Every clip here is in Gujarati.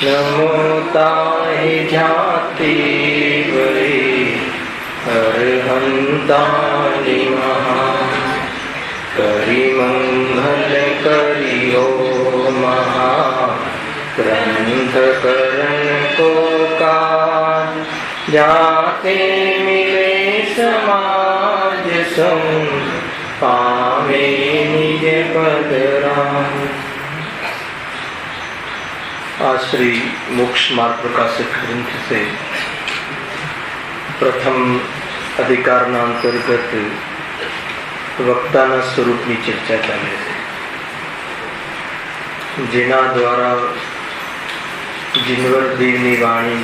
नमो ताहि जाति वै अरहंतानि महा करि मंगल करियो महा ग्रंथ करण को काज जाते मिले समाज संग पावे निज पद राम। आज श्री मोक्ष मार्ग प्रकाशित ग्रंथ से प्रथम अधिकारना अंतर्गत वक्ताना स्वरूपनी चर्चा चाले छे, जेना द्वारा जिनवर देवनी वाणी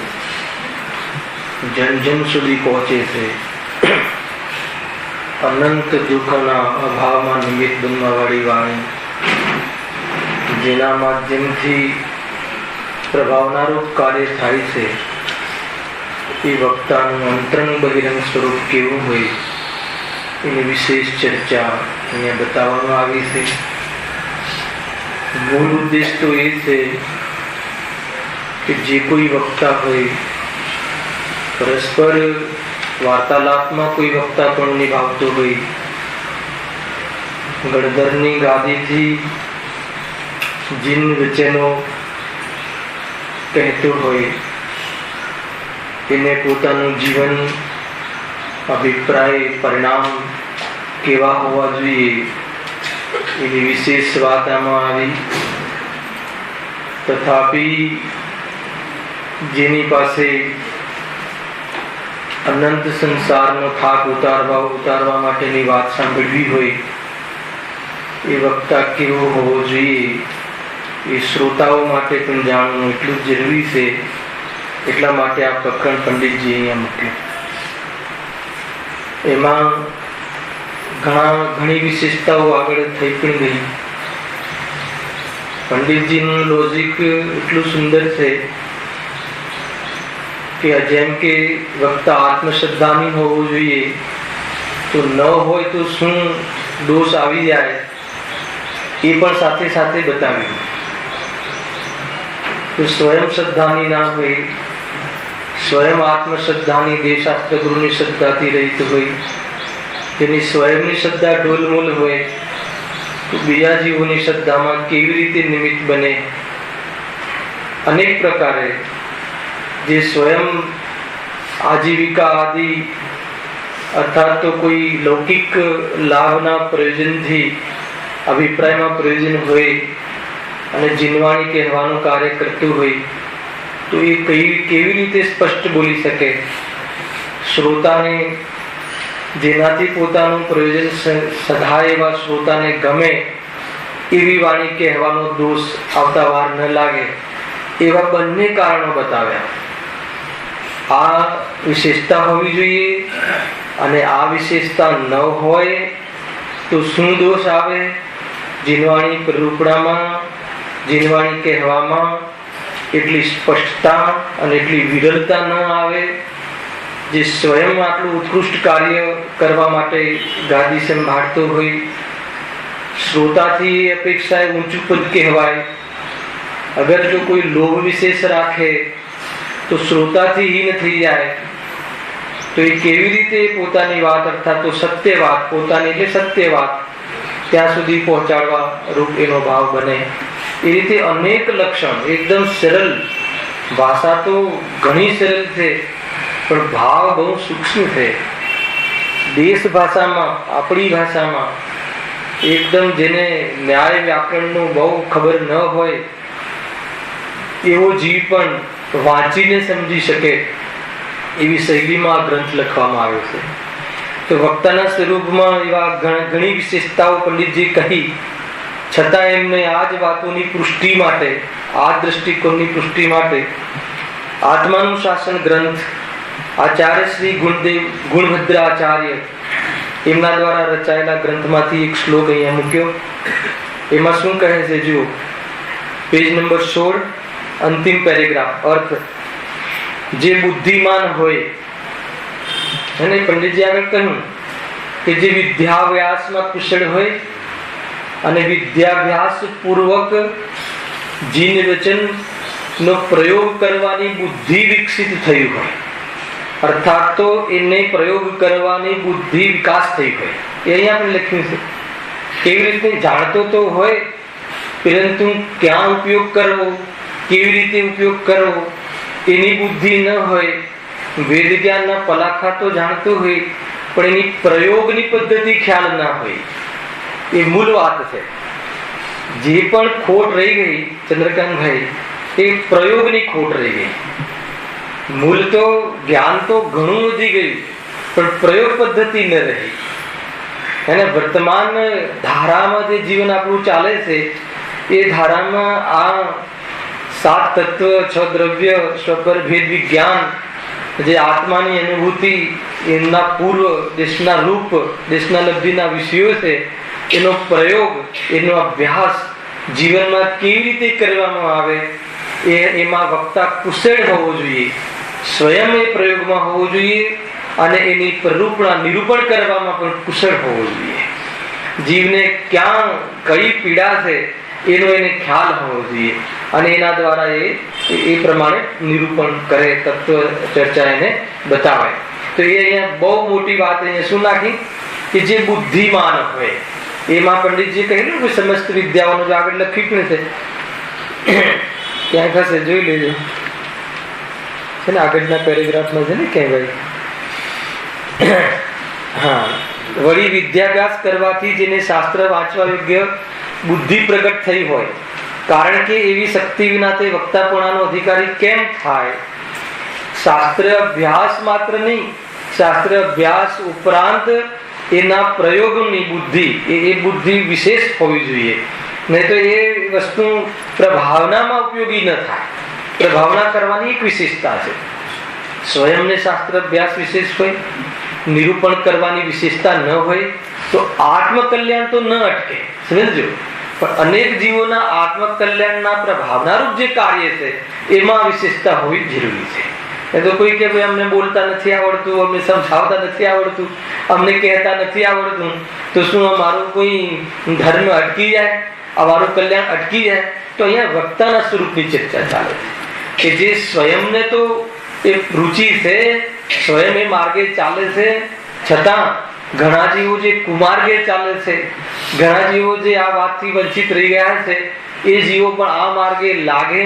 जन जन सुधी पहुंचे छे। अनंत दुखना अभाव में निमित्त बनवा वाली वाणी जेना माध्यमथी प्रभावनारूप कार्य थाय छे। ए वक्तानुं अंतरंग बहिरंग स्वरूप केवुं होय एनी विशेष चर्चा अहींया बताववामां आवी छे। मूल उद्देश्य तो ए छे कि जे कोई वक्ता होय परस्पर वार्तालाप में कोई वक्तापणुं निभावतो होय, गणधरनी गादीथी जिन वचनो कहतो होय तेने पोतानुं जीवन अभिप्राय परिणाम केवा होवा जोईए एनी विशेष वात आमां आवी। तथापि जेनी पासे अनंत संसारनो थाक उतारवा माटेनी वात सांभळवी होय ए वक्ता केवो होवो जोईए ए श्रोताओ माटे पण जाणવું એટલું જરૂરી છે। એટલા માટે આ પ્રકરણ પંડિતજી અહીંયા મૂક્યું। એમાં ઘણી વિશેષતાઓ આગળ થઈ પણ ગઈ। પંડિતજીનું લોજિક એટલું સુંદર છે કે જેમ કે વક્તા આત્મશ્રદ્ધાની હોવું જોઈએ તો ન હોય તો શું દોષ આવી જાય એ પણ સાથે સાથે બતાવ્યું। तो स्वयं श्रद्धानी ना होय, स्वयं आत्मश्रद्धानी देवशास्त्र गुरुनी श्रद्धाथी रहित होय, तेनी स्वयंनी श्रद्धा ढोलमोल होय तो बीजा जीवोनी श्रद्धामां केवी रीते निमित्त बने। अनेक प्रकारे जे स्वयं आजीविका आदि अर्थात तो कोई लौकिक लाभना प्रयोजनथी अभिप्रायमां प्रयोजन होय અને જીનવાણી કહેવાનું કાર્ય કરતું હોય તો એ કેવી રીતે સ્પષ્ટ બોલી શકે? શ્રોતાને જેનાથી પોતાનું પ્રયોજન સધાય એવા શ્રોતાને ગમે એવી વાણી કહેવાનો દોષ આવતા વાર ન લાગે એવા બંને કારણો બતાવ્યા। આ વિશેષતા હોવી જોઈએ અને આ વિશેષતા ન હોય તો શું દોષ આવે? જીનવાણી પ્રરૂપણામાં જીનવાણી કહેવામાં એટલી સ્પષ્ટતા અને એટલી વિરલતા ન આવે। જે સ્વયં આટલું ઉત્કૃષ્ટ કાર્ય કરવા માટે ગાદી સંભાળતો હોય, શ્રોતાથી અપેક્ષાએ ઊંચું પદ કહેવાય। અગર જો કોઈ લોભ વિશેષ રાખે તો શ્રોતાથી હીન થઈ જાય તો એ કેવી રીતે પોતાની વાત અર્થાત તો સત્ય વાત પોતાની એટલે સત્ય વાત ત્યાં સુધી પહોંચાડવા રૂપ એનો ભાવ બને। એ રીતે અનેક લક્ષણ એકદમ સરળ ભાષા તો ઘણી સરળ છે પણ ભાવ બહુ સૂક્ષ્મ છે। દેશ ભાષામાં આપણી ભાષામાં એકદમ જેને ન્યાય વ્યાકરણનું બહુ ખબર ન હોય એવો જીવ પણ વાંચીને સમજી શકે એવી શૈલીમાં આ ગ્રંથ લખવામાં આવ્યો છે। તો વક્તાના સ્વરૂપમાં એવા ઘણી વિશેષતાઓ પંડિતજી કહી છતાં એમને આ જ વાતોની પુષ્ટિ માટે આ દ્રષ્ટિકોણની પુષ્ટિ માટે આત્માનુશાસન ગ્રંથ આચાર્ય શ્રી ગુણભદ્રાચાર્ય એમના દ્વારા રચાયેલા ગ્રંથમાંથી એક શ્લોક અહીંયા મૂક્યો। એમાં શું કહે છે જુઓ, પેજ નંબર 16 અંતિમ પેરેગ્રાફ। અર્થ જે બુદ્ધિમાન હોય અને પંડિતજી આગળ કહ્યું કે જે વિદ્યાભ્યાસમાં કુશળ હોય અને વિદ્યાભ્યાસ પૂર્વક જીન વચન નો પ્રયોગ કરવાની બુદ્ધિ વિકસિત થયું હોય, અર્થાત તો એને પ્રયોગ કરવાની બુદ્ધિ વિકાસ થઈ હોય, એ અહીંયા આપણે લખ્યું છે. કેવી રીતે જાણતો તો હોય, પરંતુ ક્યાં ઉપયોગ કરવો, કેવી રીતે ઉપયોગ કરવો એની બુદ્ધિ ન હોય. વેદ જ્ઞાનના પલાખા તો જાણતો હોય, પણ એની પ્રયોગની પદ્ધતિ ખ્યાલ ના હોય. એ મૂળ વાત છે. જે પણ ખોટ રહી ગઈ ચંદ્રકાંતભાઈ, એ પ્રયોગની ખોટ રહી ગઈ. મૂળ તો જ્ઞાન તો ઘણું વધી ગયું, પણ પ્રયોગ પદ્ધતિ ન રહી. અને વર્તમાન ધારામાં જે જીવન આપણું ચાલે છે, એ ધારામાં આ 7 તત્વ, 6 દ્રવ્ય, સ્વપર ભેદ વિજ્ઞાન, જે આત્માની અનુભૂતિ, એમના પૂર્વ, દેશના રૂપ, દેશના લબ્ધિના વિષયો છે, એનો પ્રયોગ, એનો અભ્યાસ જીવનમાં કેવી રીતે કરવામાં આવે, એમાં વક્તા કુશળ હોવો જોઈએ, સ્વયં એ પ્રયોગમાં હોવો જોઈએ, અને એની નિરૂપણ કરવામાં પણ કુશળ હોવો જોઈએ. જીવને ક્યાં કઈ પીડા છે એનો એને ખ્યાલ હોવો જોઈએ, અને એના દ્વારા એ પ્રમાણે નિરૂપણ કરે, તત્વ ચર્ચા એને બતાવે. તો એ અહીંયા બહુ મોટી વાત અહીંયા શું નાખી કે જે બુદ્ધિમાન હોય, એમાં પંડિતજી કહેલું કે સમસ્ત વિદ્યાઓનું આગળ લખ્યું પણ છે, ક્યાંક હશે જોઈ લેજો છે ને, આગળના પેરેગ્રાફમાં છે ને ક્યાંય ભાઈ. હા, વળી વિદ્યાભ્યાસ કરવાથી જેને શાસ્ત્ર વાંચવા યોગ્ય બુદ્ધિ પ્રગટ થઈ હોય, કારણ કે એવી શક્તિ વિના તે વક્તાપણાનો અધિકારી કેમ થાય? શાસ્ત્ર અભ્યાસ માત્ર નહીં, શાસ્ત્ર અભ્યાસ ઉપરાંત એના પ્રયોગની બુદ્ધિ, એ બુદ્ધિ વિશેષ હોવી જોઈએ. નહીં તો એ વસ્તુ પ્રભાવનામાં ઉપયોગી ન થાય. પ્રભાવના કરવાની એક વિશેષતા છે. સ્વયંને શાસ્ત્ર અભ્યાસ વિશેષ હોય, નિરૂપણ કરવાની વિશેષતા ન હોય, તો આત્મકલ્યાણ તો ન અટકે, સમજો. પણ અનેક જીવોના આત્મકલ્યાણના પ્રભાવનારૂપ જે કાર્ય છે, એમાં વિશેષતા હોવી જરૂરી છે. એ તો કોઈ કે ભાઈ અમને બોલતા નથી આવડતું, અમને સમજાવતા નથી આવડતું, અમને કહેતા નથી આવડતું, તો શું અમારું કોઈ ધર્મ અટકી જાય, અમારું કલ્યાણ અટકી જાય? તો અહીંયા વક્તાના સ્વરૂપની ચર્ચા ચાલે છે, કે જે સ્વયંને તો એ રુચિ છે, સ્વયં એ માર્ગે ચાલે છે, છતાં ઘણા જીવો જે કુમાર્ગે ચાલે છે, ઘણા જીવો જે આ વાતથી વંચિત રહી ગયા છે, એ જીવો પણ આ માર્ગે લાગે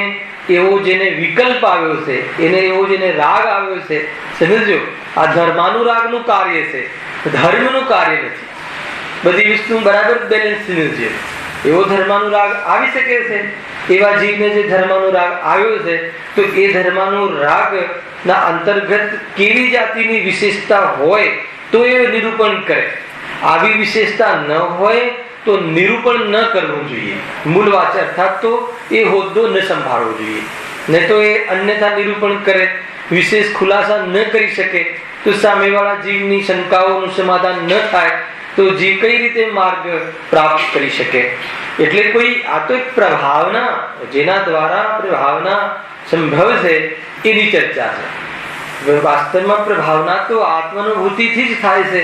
એવો જેને વિકલ્પ આવ્યો છે, એને એવો જેને રાગ આવ્યો છે, સમજો. આ ધર્માનુરાગનું કાર્ય છે, ધર્મનું કાર્ય નથી. બધી વસ્તુ બરાબર બેલેન્સ છે. એવો ધર્માનુરાગ આવી શકે છે, એવા જીવને જે ધર્માનુરાગ આવ્યો છે, તો એ ધર્માનુરાગ ના અંતર્ગત કેવી જાતિની વિશેષતા હોય તો એ નિરૂપણ કરે. આવી વિશેષતા ન હોય તો નિરૂપણ ન કરવું જોઈએ. મૂળ વાત, અર્થાત તો એ હોદ્દો ન સંભાળવો જોઈએ. નહીં તો એ અન્યથા નિરૂપણ કરે, વિશેષ ખુલાસા ન કરી શકે, તો સામેવાળા જીવની શંકાઓનું સમાધાન ન થાય, તો જીવ કઈ રીતે માર્ગ પ્રાપ્ત કરી શકે? એટલે કોઈ આ તો એક પ્રભાવના, જેના દ્વારા પ્રભાવના સંભવ છે, એની ચર્ચા છે. વાસ્તવમાં પ્રભાવના તો આત્માનુભૂતિથી જ થાય છે.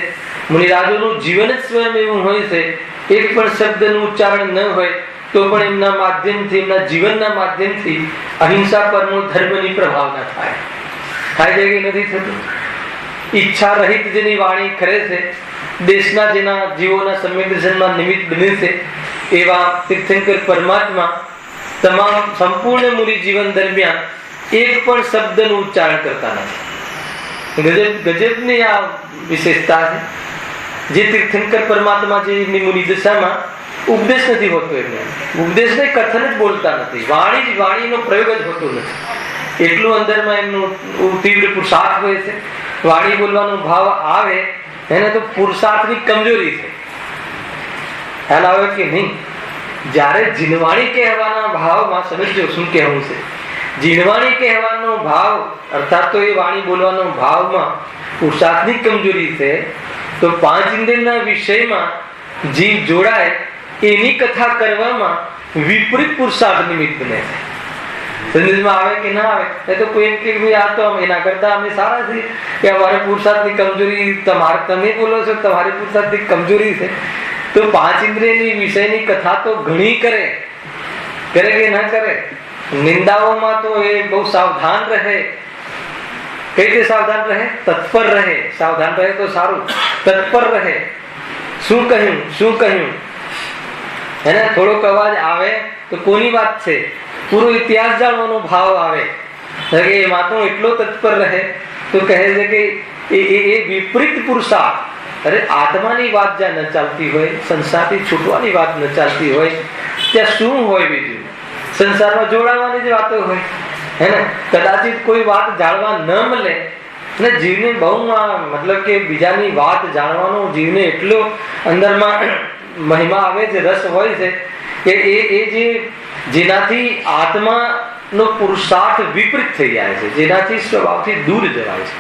મુનિરાજોનું જીવન જ સ્વયં એવું હોય છે, એક પણ શબ્દનું ઉચ્ચારણ ન હોય તો પણ એમના માધ્યમથી, એમના જીવનના માધ્યમથી અહિંસા પરનો ધર્મની પ્રભાવના થાય છે કે નથી થતું? ઈચ્છા રહિત જેની વાણી કરે છે, દેશના જેના જીવોના સંવેદનમાં નિમિત્ત બને છે, એવા તીર્થંકર પરમાત્મા તમામ સંપૂર્ણ મુનિ જીવન દરમિયાન એક પણ શબ્દનું ઉચ્ચારણ કરતા નથી. ગજબની આ વિશેષતા છે. જે તીર્થંકર પરમાત્મા જે મુનિ દશામાં ઉપદેશ નથી હોતો, એમને ઉપદેશ ને કથન જ બોલતા નથી, વાણીનો પ્રયોગ જ હોતો નથી. એટલું અંદરમાં એમનું તીવ્ર પુરુષાર્થ હોય છે. વાણી બોલવાનો ભાવ આવે એને તો પુરુષાર્થની કમજોરી છે. ખ્યાલ આવે કે નહીં? જ્યારે જીનવાણી કહેવાના ભાવમાં સમજો શું કહેવું છે. જીનવાણી કહેવાનો ભાવ, અર્થાત તો એ વાણી બોલવાનો ભાવમાં પુરુષાર્થની કમજોરી છે, તો 5 ઇન્દ્રિયના વિષયમાં જીવ જોડાય એની કથા કરવામાં વિપરીત પુરુષાર્થ નિમિત્ત બને છે. સમજમાં આવે કે ના આવે? એ તો કોઈ એમ કે આ તો એના કરતા અમે સારા છીએ, કે અમારે પુરુષાર્થની કમજોરી, તમે બોલો છો તમારી પુરુષાર્થની કમજોરી છે, તો 5 ઇન્દ્રિયની વિષયની કથા તો ઘણી કરે કે ના કરે? નિંદાઓમાં તો એ બહુ સાવધાન રહે. કઈ રીતે સાવધાન રહે? તત્પર રહે. સાવધાન રહે તો સારું, તત્પર રહે. શું કહ્યું એને થોડોક અવાજ આવે તો કોની વાત છે, પૂરો ઇતિહાસ જાણવાનો ભાવ આવે. એમાં તો એટલો તત્પર રહે તો કહે છે કે એ વિપરીત પુરુષાર્થ. અરે આત્માની વાત જ્યાં ન ચાલતી હોય, સંસારથી છૂટવાની વાત ન ચાલતી હોય, ત્યાં શું હોય બીજું? સંસારમાં જોડાવાની જ વાતો હોય હે ને. કદાચિત કોઈ વાત જાણવા ન મળે ને જીવને બહુ મતલબ કે બીજાની વાત જાણવાનો જીવને એટલો અંદરમાં મહિમા આવે છે, રસ હોય છે કે એ જેનાથી આત્માનો પુરુષાર્થ વિપરીત થઈ જાય છે, જેનાથી સ્વભાવથી દૂર જવાય છે.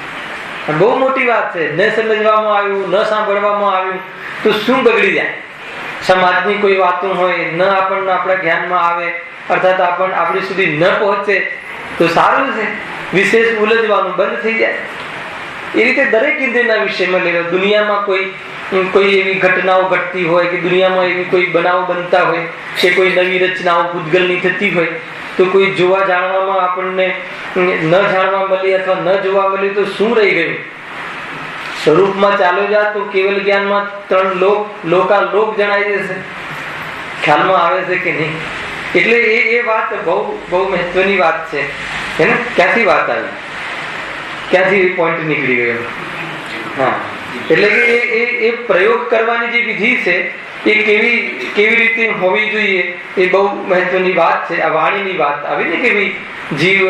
બહુ મોટી વાત છે. ન સમજવામાં આવ્યું, ન સાંભળવામાં આવ્યું તો શું બગડી જાય? સમાજની કોઈ વાતો હોય, ન આપણને આપણા જ્ઞાનમાં આવે, અર્થાત આપણી સુધી ન પહોંચે તો સારું છે, વિશેષ ઉલझવાનું બંધ થઈ જાય. એ રીતે દરેક ઇન્દ્રિયના વિષયમાં લેવો. દુનિયામાં કોઈ એવી ઘટનાઓ ઘટતી હોય કે દુનિયામાં એવી કોઈ બનાવો બનતા હોય કે કોઈ નવી રચનાઓ ભૂતગલની થતી હોય તો કોઈ જોવા જાણવામાં આપણને ન જાણવા મળી અથવા ન જોવા મળ્યું તો શું રહી ગયું? સ્વરૂપમાં ચાલો જા તો કેવલ જ્ઞાનમાં 3 લોક જણાઈ જશે. ખ્યાલમાં આવે છે કે નહીં? એટલે એ વાત બહુ મહત્વની વાત છે હે ને. ક્યાંથી વાત આવી, ક્યાંથી પોઈન્ટ નીકળી ગયો? હા, એટલે કે એ પ્રયોગ કરવાની જે વિધિ છે એ કેવી રીતે હોવી જોઈએ એ બહુ મહત્વની વાત છે. આ વાણીની વાત આવી ને કે ભાઈ જીવ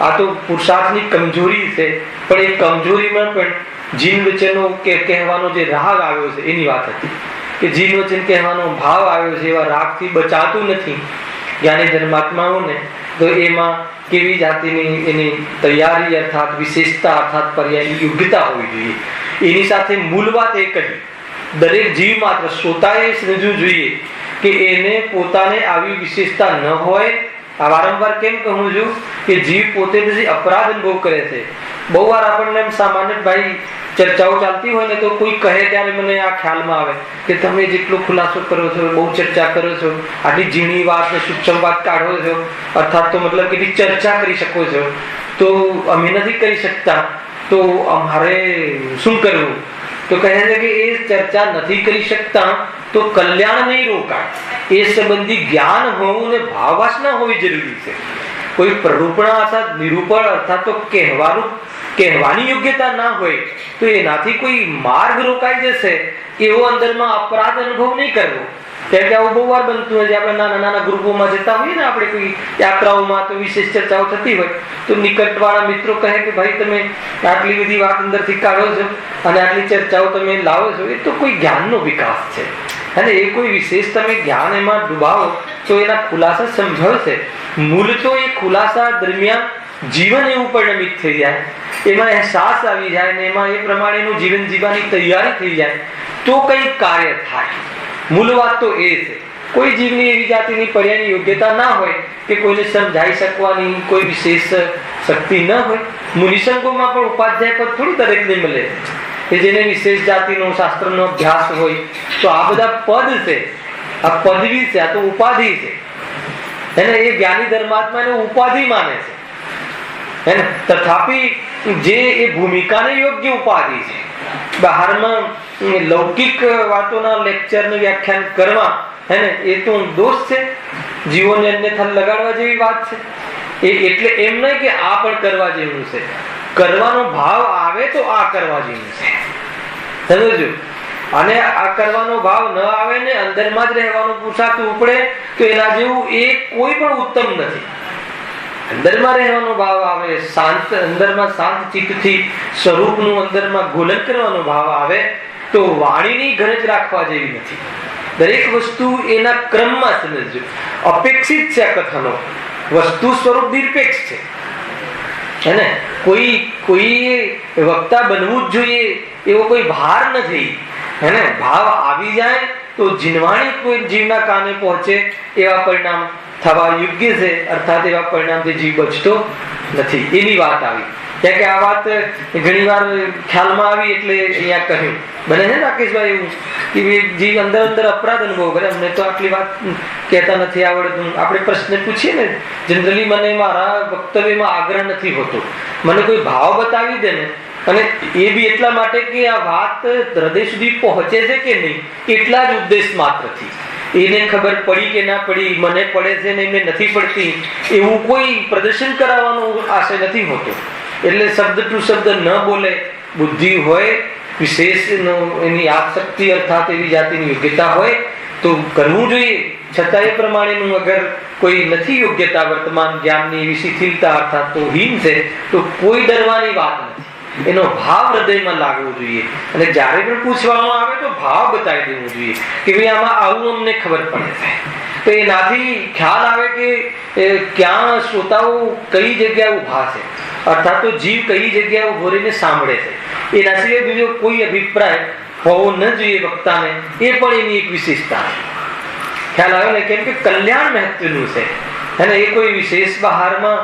આ તો પુરુષાર્થની કમજોરી છે, પણ એ કમજોરીમાં પણ જીન વચનો કહેવાનો જે રાગ આવ્યો છે એની વાત હતી કે જીન વચન કહેવાનો ભાવ આવ્યો છે એવા રાગથી બચાતું નથી જ્ઞાની ધર્માત્માઓને. તો એમાં કેવી જાતિની એની તૈયારી અર્થાત વિશેષતા અર્થાત પર્યાયની યોગ્યતા હોવી જોઈએ. એની સાથે મૂળ વાત એક જ, દરેક જીવ માત્ર શ્રોતાએ સમજવું જોઈએ કે એને પોતાને આવી વિશેષતા ન હોય. આ વારંવાર કેમ કહું છું કે જીવ પોતે પછી અપરાધ અનુભવ કરે છે. બહુ વાર આપણને એમ સામાન્ય ભાઈ ચર્ચાઓ ચાલતી હોય ને તો કોઈ કહે ત્યારે મને આ ખ્યાલમાં આવે કે તમે જેટલો ખુલાસો કરો છો, બહુ ચર્ચા કરો છો, આટલી ઝીણી વાત ને સૂક્ષ્મ વાત કાઢો છો, અર્થાત તો મતલબ કેટલી ચર્ચા કરી શકો છો, તો અમે નથી કરી શકતા તો અમારે શું કરવું? તો કહે છે કે એ ચર્ચા નથી કરી શકતા તો કલ્યાણ નહીં રોકાય. એ સંબંધી જ્ઞાન હોવું ને ભાવવાસના હોવી જરૂરી છે. કોઈ પ્રરૂપણા અર્થાત નિરૂપણ અર્થાત તો કહેવાની યોગ્યતા ના હોય તો એનાથી કોઈ માર્ગ રોકાઈ જશે એવો અંદરમાં અપરાધ અનુભવ નહીં કરવો. કેમ કે આવું બહુ વાર બનતું હોય છે. આપણે નાના ગ્રુપોમાં જતા હોઈએ ને, આપણે કોઈ યાત્રાઓમાં તો વિશેષ ચર્ચાઓ થતી હોય તો નિકટવાળા મિત્રો કહે કે ભાઈ તમે આટલી બધી વાત અંદરથી કાઢો છો અને આટલી ચર્ચાઓ તમે લાવો છો, એ તો કોઈ જ્ઞાનનો વિકાસ છે અને એ કોઈ વિશેષ તમે જ્ઞાન એમાં ડૂબાવો તો એના ખુલાસા સમજાવશે. મૂળ તો એ ખુલાસા દરમિયાન જીવન એવું પરિણમિત થઈ જાય, એમાં અહેસાસ આવી જાય ને એમાં એ પ્રમાણેનું જીવન જીવવાની તૈયારી થઈ જાય તો કઈ કાર્ય થાય. મૂળ વાત તો એ છે. કોઈ જીવની એવી જાતિની પર્યાયની યોગ્યતા ના હોય કે કોઈને સમજાઈ શકવાની કોઈ વિશેષ શક્તિ ન હોય. મુનિસંગોમાં પણ ઉપાધ્યાય પદ થોડું દરેકને મળે કે જેને વિશેષ જાતિનો શાસ્ત્રનો અભ્યાસ હોય તો આ બધા પદ છે, આ પદવી છે, આ તો ઉપાધિ છે એને એ જ્ઞાની ધર્માત્માને ઉપાધિ માને છે હે ને. તથાપી જે એ ભૂમિકાને યોગ્ય ઉપાધિ છે. બહારમાં લૌકિક વાતોના લેક્ચરનું વ્યાખ્યાન કરવા હે ને એ તો દોષ છે, જીવોને અન્યથા લગાડવા જેવી વાત છે. એટલે એમ નહીં કે આ પણ કરવા જેવું છે. કરવાનો ભાવ આવે તો આ કરવા જેવું છે, સમજો. અને આ કરવાનો ભાવ ન આવે ને અંદરમાં જ રહેવાનો પુરુષાર્થ ઉપડે તો એના જેવું એ કોઈ પણ ઉત્તમ નથી. અંદરમાં રહેવાનો ભાવ આવે, શાંત અંદરમાં શાંત ચિત્તથી સ્વરૂપનું અંદરમાં ગોલન કરવાનો ભાવ આવે તો વાણીની ગરજ રાખવા જેવી નથી. દરેક વસ્તુ એના ક્રમમાં સમજજો. અપેક્ષિત છે આ કથનો, વસ્તુ સ્વરૂપ નિરપેક્ષ છે હેને. કોઈ વક્તા બનવું જ જોઈએ એવો કોઈ ભાર નથી હેને. ભાવ આવી જાય તો જીનવાણી કોઈ જીવના કાને પહોંચે એવા પરિણામ થવા યોગ્ય છે, અર્થાત એવા પરિણામથી જીવ બચતો નથી. એની વાત આવી કે આ વાત ઘણી વાર ખ્યાલમાં આવી એટલે અહીંયા કહ્યું. બને છે રાકેશભાઈ એવું કે જે અંદર અંદર અપરાધ અનુભવ કરે, અમને તો આટલી વાત કહેતા નથી આવડતું. આપણે પ્રશ્ન પૂછીએ ને, જનરલી મને મારા વક્તવ્યમાં આગ્રહ નથી હોતો, મને કોઈ ભાવ બતાવી દે ને, અને એ બી એટલા માટે કે આ વાત હૃદય સુધી પહોંચે છે કે નહીં, એટલા જ ઉદ્દેશ માત્રથી. એને ખબર પડી કે ના પડી, મને પડે છે ને એમને નથી પડતી, એવું કોઈ પ્રદર્શન કરાવવાનો આશય નથી હોતો. એટલે શબ્દ ટુ શબ્દ ન બોલે, બુદ્ધિ હોય, વિશેષ એની યાદશક્તિ અર્થાત એવી જાતિની યોગ્યતા હોય તો કરવું જોઈએ. છતાં એ પ્રમાણેનું અગર કોઈ નથી યોગ્યતા, વર્તમાન જ્ઞાનની એવી શિથિલતા અર્થાત તો હીન છે, તો કોઈ ડરવાની વાત નથી. એનો ભાવ હૃદયમાં લાગવો જોઈએ, અને જ્યારે પણ પૂછવામાં આવે તો ભાવ બતાવી દેવું જોઈએ કે ભાઈ આમાં આવું અમને ખબર પડે છે. તો એનાથી ખ્યાલ આવે કે ક્યાં શ્રોતાઓ કઈ જગ્યાએ ઉભા છે, અર્થાત તો જીવ કઈ જગ્યાએ ઉભો રહીને સાંભળે છે. એના સિવાય બીજો કોઈ અભિપ્રાય હોવો ન જોઈએ વક્તાને, એ પણ એની એક વિશેષતા ખ્યાલ આવે ને. કેમ કે કલ્યાણ મહત્વનું છે, અને એ કોઈ વિશેષ બહારમાં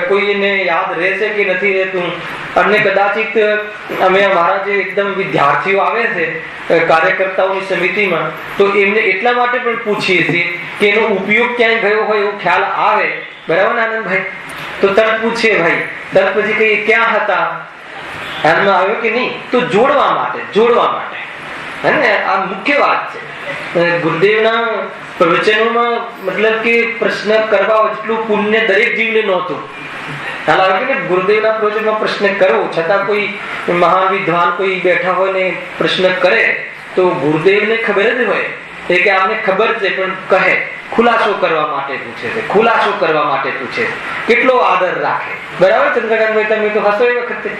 કોઈને યાદ રહેશે કે નથી રહેતું. અમને કદાચિત અમે અમારા જે એકદમ વિદ્યાર્થીઓ આવે છે કાર્યકર્તાઓની સમિતિમાં, તો એમને એટલા માટે પણ પૂછીએ છીએ કે એનો ઉપયોગ ક્યાંય ગયો હોય એવો ખ્યાલ આવે. બરાબર ને આનંદભાઈ? તો તરત પૂછીએ ભાઈ, તરત પછી કહીએ ક્યાં હતા, ધ્યાનમાં આવ્યો કે નહીં, તો જોડવા માટે હે ને. આ મુખ્ય વાત છે. ગુરુદેવના પ્રવચનોમાં મતલબ કે પ્રશ્ન કરવા જેટલું પુણ્ય દરેક જીવને નહોતું. ખ્યાલ આવે કે ગુરુદેવના પ્રવચનમાં પ્રશ્ન કરવો, છતાં કોઈ મહાન વિદ્વાન કોઈ બેઠા હોય ને પ્રશ્ન કરે તો ગુરુદેવને ખબર જ હોય કે આમને ખબર છે, પણ કહે ખુલાસો કરવા માટે પૂછે છે, કેટલો આદર રાખે. બરાબર ચંદ્રકાંતભાઈ? તમે તો હસો એ વખતે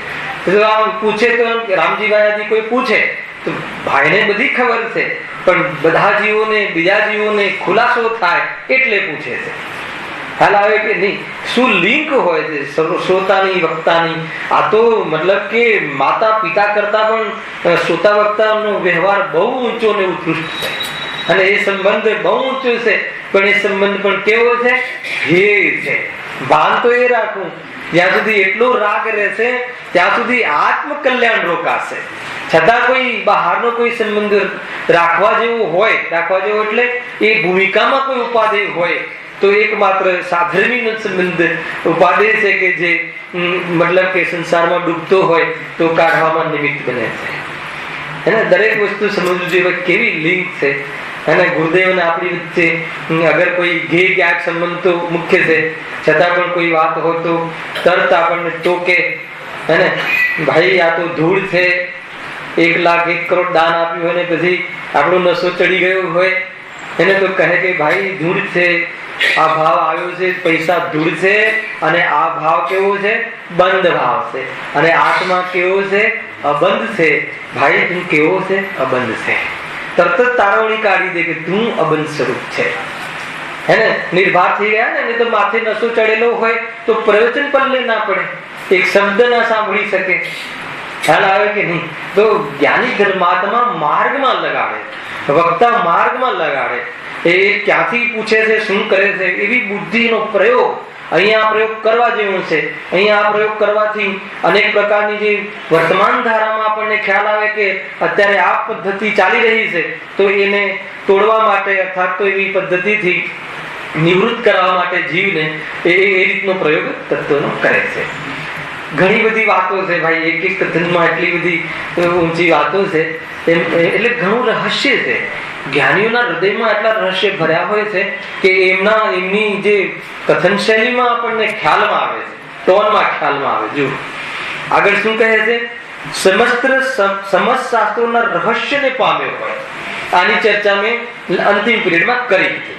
પૂછે તો રામજીભાઈ કોઈ પૂછે તો ભાઈને બધી ખબર છે, પણ બધા જીવોને, બીજા જીવોને ખુલાસો થાય એટલે પૂછે છે. ખ્યાલ આવે કે નહીં? શું લિંક હોય છે શ્રોતાની વક્તાની? આ તો મતલબ કે માતા પિતા કરતા પણ શ્રોતા વક્તાનો વ્યવહાર બહુ ઊંચો ને ઉત્કૃષ્ટ છે, અને એ સંબંધ બહુ ઊંચો છે. પણ એ સંબંધ પણ કેવો છે? ધ્યેય છે. ભાન તો એ રાખવું, જ્યાં સુધી એટલો રાગ રહેશે ત્યાં સુધી આત્મ કલ્યાણ રોકાશે. છતાં કોઈ બહારનો કોઈ સંબંધ રાખવા જેવો એટલે એ ભૂમિકામાં કોઈ ઉપાદેય હોય તો એકમાત્ર સાધર્મીનો સંબંધ ઉપાદેય છે કે જે મતલબ કે સંસારમાં ડૂબતો હોય તો કાઢવામાં નિમિત્ત બને છે. દરેક વસ્તુ સમજવું જોઈએ કેવી લિંક છે. અને ગુરુદેવ આપણી વચ્ચે અગર કોઈ ઘે ક્યાંક સંબંધ તો મુખ્ય છે, છતાં પણ કોઈ વાત હોય તો તરત આપણને ટોકે, હે ભાઈ આ તો ધૂળ છે, 1 લાખ 1 કરોડ દાન આપ્યું હોય ને પછી આપણો નશો ચડી ગયો હોય એને તો કહે કે ભાઈ ધૂળ છે, આ ભાવ આવ્યો છે, પૈસા ધૂળ છે, અને આ ભાવ કેવો છે? બંધ ભાવ છે. અને આત્મા કેવો છે? અબંધ છે. ભાઈ તું કેવો છે? અબંધ છે. તરત જ તારવણી કાઢી દે કે તું અબંધ સ્વરૂપ છે. હે ને? નિર્ભાર થઈ ગયા ને, નહીં તો માથે નશો ચડેલો હોય તો પ્રવચન પલ્લે ના પડે, એક શબ્દ ના સાંભળી શકે. ખ્યાલ આવે કે નહીં? તો જ્ઞાની ધર્માત્મા માર્ગમાં લગાડે, વક્તા માર્ગમાં લગાડે. એ ક્યાંથી પૂછે છે, શું કરે છે, એવી બુદ્ધિનો પ્રયોગ અહીંયા પ્રયોગ કરવા જેવો છે. અહીંયા પ્રયોગ કરવાથી અનેક પ્રકારની જે વર્તમાન ધારામાં આપણને ખ્યાલ આવે કે અત્યારે આ પદ્ધતિ ચાલી રહી છે, તો એને તોડવા માટે અર્થાત તો એવી પદ્ધતિથી નિવૃત્ત કરવા માટે જીવને એ રીતનો પ્રયોગ તત્વનો કરે છે. ઘણી બધી વાતો છે ભાઈ, એક કથનમાં એટલી બધી ઊંચી વાતો છે, એટલે ઘણું રહસ્ય છે. જ્ઞાનીઓના હૃદયમાં એટલા રહસ્ય ભર્યા હોય છે કે એમની જે કથન શૈલીમાં આપણને ખ્યાલમાં આવે છે, ટોનમાં ખ્યાલમાં આવે. જો આગળ શું કહે છે? સમસ્ત શાસ્ત્રોના રહસ્યને પામ્યો હોય. આની ચર્ચા મેં અંતિમ પીરિયડમાં કરી હતી,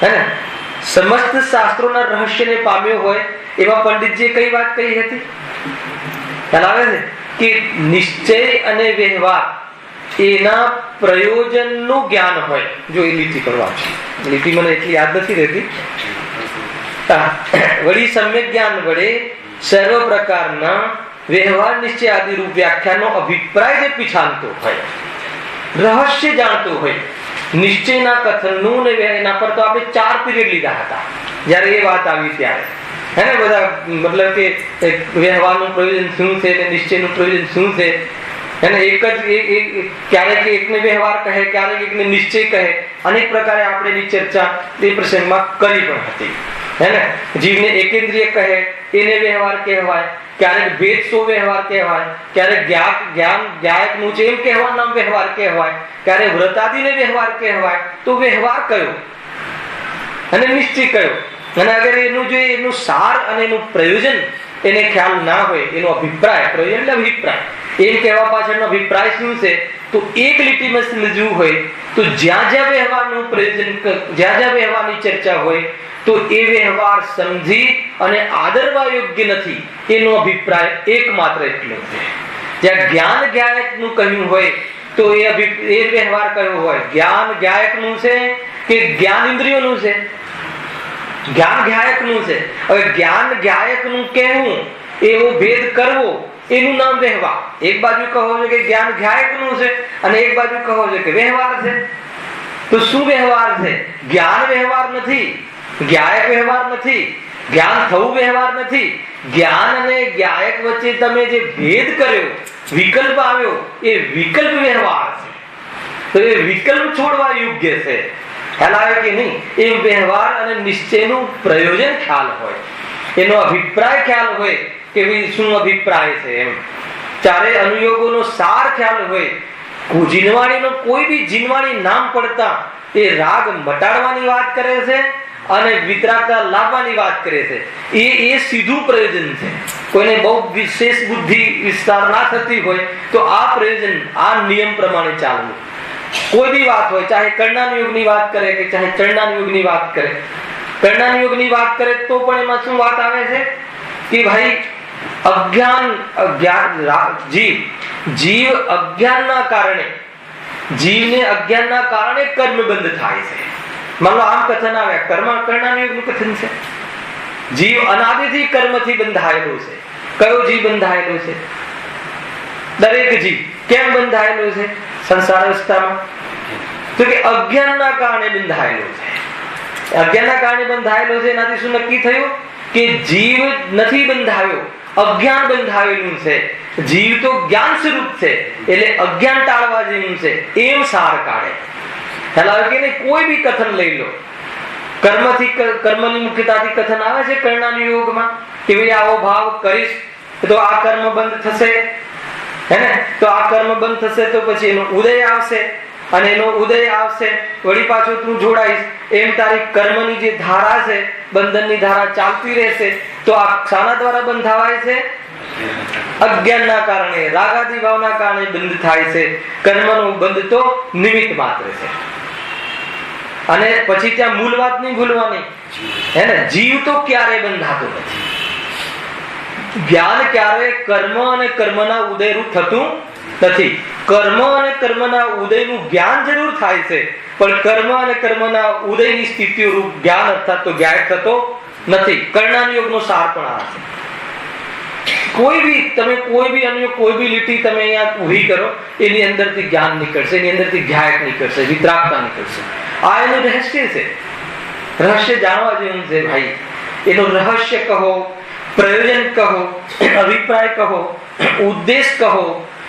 હે ને? સમસ્ત શાસ્ત્રોના રહસ્યને પામ્યો હોય એવા પંડિતજીએ કઈ વાત કહી હતી? ખ્યાલ આવે છે કે નિશ્ચય અને વ્યવહાર એના પ્રયોજનનું જ્ઞાન હોય. જો એ લીટી કરવા છે, લીટી મને એટલી યાદ નથી રહેતી. વળી સમ્યક જ્ઞાન વડે સર્વ પ્રકારના વ્યવહાર નિશ્ચય આદિ રૂપ વ્યાખ્યાનો અભિપ્રાય જે પીછાનતો હોય, રહસ્ય જાણતો હોય. નિશ્ચયના કથનનું ને એના પર તો આપણે 4 પીરિયડ લીધા હતા જ્યારે એ વાત આવી ત્યારે. હે ને બધા, મતલબ કે વ્યવહારનું પ્રયોજન શું છે ને નિશ્ચયનું પ્રયોજન શું છે, એને એક જ ક્યારેક એકને વ્યવહાર કહે, ક્યારેક એકને નિશ્ચય કહે, અનેક પ્રકારે આપણે એની ચર્ચા એ પ્રસંગમાં કરી પણ હતી, હે ને. જીવને એકેન્દ્રિય કહે એને વ્યવહાર કહેવાય, ક્યારેક ભેદ સો વ્યવહાર કહેવાય, ક્યારેક જ્ઞાન જ્ઞાયકનું છે એમ કહેવાનો વ્યવહાર કહેવાય, ક્યારેક વ્રતાદિને વ્યવહાર કહેવાય. તો વ્યવહાર કયો અને નિશ્ચય કયો? અને અગર એનું જો એનું સાર અને એનું પ્રયોજન એને ખ્યાલ ના હોય, એનો અભિપ્રાય, પ્રયોજન એટલે અભિપ્રાય, એમ કહેવા પાછળનો અભિપ્રાય શું છે, તો એક લીટીમાં સમજવું હોય તો જ્યાં જ્યાં વ્યવહારનું પ્રયોજન, જ્યાં જ્યાં વ્યવહારની ચર્ચા હોય તો એ વ્યવહાર સમજી અને આદરવા યોગ્ય નથી, એનો અભિપ્રાય એકમાત્ર એટલો છે. જ્યાં જ્ઞાન જ્ઞાયકનું કહ્યું હોય તો એ વ્યવહાર કયો હોય? જ્ઞાન જ્ઞાયકનું છે કે જ્ઞાન ઇન્દ્રિયોનું છે? જ્ઞાન જ્ઞાયકનું છે. હવે જ્ઞાન જ્ઞાયકનું કહેવું, એવો ભેદ કરવો, એનું નામ વ્યવહાર. એક બાજુ કહો છો કે જ્ઞાન જ્ઞાયકનું છે અને એક બાજુ કહો છો કે વ્યવહાર છે. તો શું વ્યવહાર છે? જ્ઞાન વ્યવહાર નથી, જ્ઞાયક વ્યવહાર નથી, જ્ઞાન થવું વ્યવહાર નથી. જ્ઞાન અને જ્ઞાયક વચ્ચે તમે જે ભેદ કર્યો, વિકલ્પ આવ્યો, એ વિકલ્પ વ્યવહાર છે. તો એ વિકલ્પ છોડવા યોગ્ય છે, ખ્યાલ આવે કે નહીં? એ વ્યવહાર અને નિશ્ચયનું પ્રયોજન ખ્યાલ હોય, એનો અભિપ્રાય ખ્યાલ હોય કે ભાઈ શું અભિપ્રાય છે એમ. ચારે અનુયોગોનો સાર ખ્યાલ હોય. જીનવાણીનો કોઈ બી જીનવાણી નામ પડતા એ રાગ મટાડવાની વાત કરે છે અને વિતરાગતા લાવવાની વાત કરે છે. એ સીધું પ્રયોજન છે. કોઈને બહુ વિશેષ બુદ્ધિ વિસ્તાર ના થતી હોય તો આ પ્રયોજન, આ નિયમ પ્રમાણે ચાલવું. કોઈ બી વાત હોય, ચાહે કર્ણાન યોગની વાત કરે કે ચાહે ચરણાન યોગની વાત કરે, કર્ણાન યોગની વાત કરે તો પણ એમાં શું વાત આવે છે કે ભાઈ જીવ અજ્ઞાનના કારણે, જીવને અજ્ઞાનના કારણે કર્મ બંધ થાય છે. માનો આમ કથન આવે, કર્ણાન યોગનું કથન છે. જીવ અનાદિથી કર્મથી બંધાયેલો છે. કયો જીવ બંધાયેલો છે? દરેક જીવ કેમ બંધાયેલો છે સંસાર અવસ્થામાં? તો કે અજ્ઞાનના કારણે બંધાયેલો છે. અજ્ઞાનના કારણે બંધાયેલો છે. એનાથી શું નક્કી થયું કે જીવ નથી બંધાયો, અજ્ઞાન બંધાવેલું છે. જીવ તો જ્ઞાન સ્વરૂપ છે, એટલે અજ્ઞાન ટાળવા જેવું છે એમ સાર કાઢે. ખ્યાલ કે નહીં? કોઈ બી કથન લઈ લો, કર્મની મુખ્યતાથી કથન આવે છે કર્ણાન યોગમાં કે ભાઈ આવો ભાવ કરીશ તો આ કર્મ બંધ થશે, હે ને? તો આ કર્મ બંધ થશે તો પછી એનો ઉદય આવશે, અને એનો ઉદય આવશે વળી પાછો તું જોડાઈશ, એમ તારી કર્મની જે ધારા છે, બંધનની ધારા ચાલતી રહેશે. તો આ શાના દ્વારા બંધાવાય છે? અજ્ઞાનના કારણે, રાગાદી ભાવના કારણે બંધ થાય છે. કર્મનો બંધ તો નિમિત્ત માત્ર છે. અને પછી ત્યાં મૂળ વાત નહીં ભૂલવાની, હે ને? જીવ તો ક્યારે બંધાતો નથી. જ્ઞાન ક્યારે કર્મ અને કર્મના ઉદયરૂપ થતું નથી. કર્મ અને કર્મના ઉદયનું જ્ઞાન જરૂર થાય છે, પણ કર્મ અને કર્મના ઉદયની સ્થિતિઓ રૂપ જ્ઞાન અર્થાત તો જ્ઞાયક થતો નથી. કર્ણાન યોગનો સાર પણ આ છે. કોઈ બી અન્ય કોઈ બી લીટી તમે અહીંયા ઊભી કરો, એની અંદરથી જ્ઞાન નીકળશે, એની અંદરથી જ્ઞાયક નીકળશે, વિતરાગતા નીકળશે. આ એનું રહસ્ય છે. રહસ્ય જાણવા જેવું છે ભાઈ. એનું રહસ્ય કહો, પ્રયોજન કહો, અભિપ્રાય કહો, ઉદ્દેશ કહો,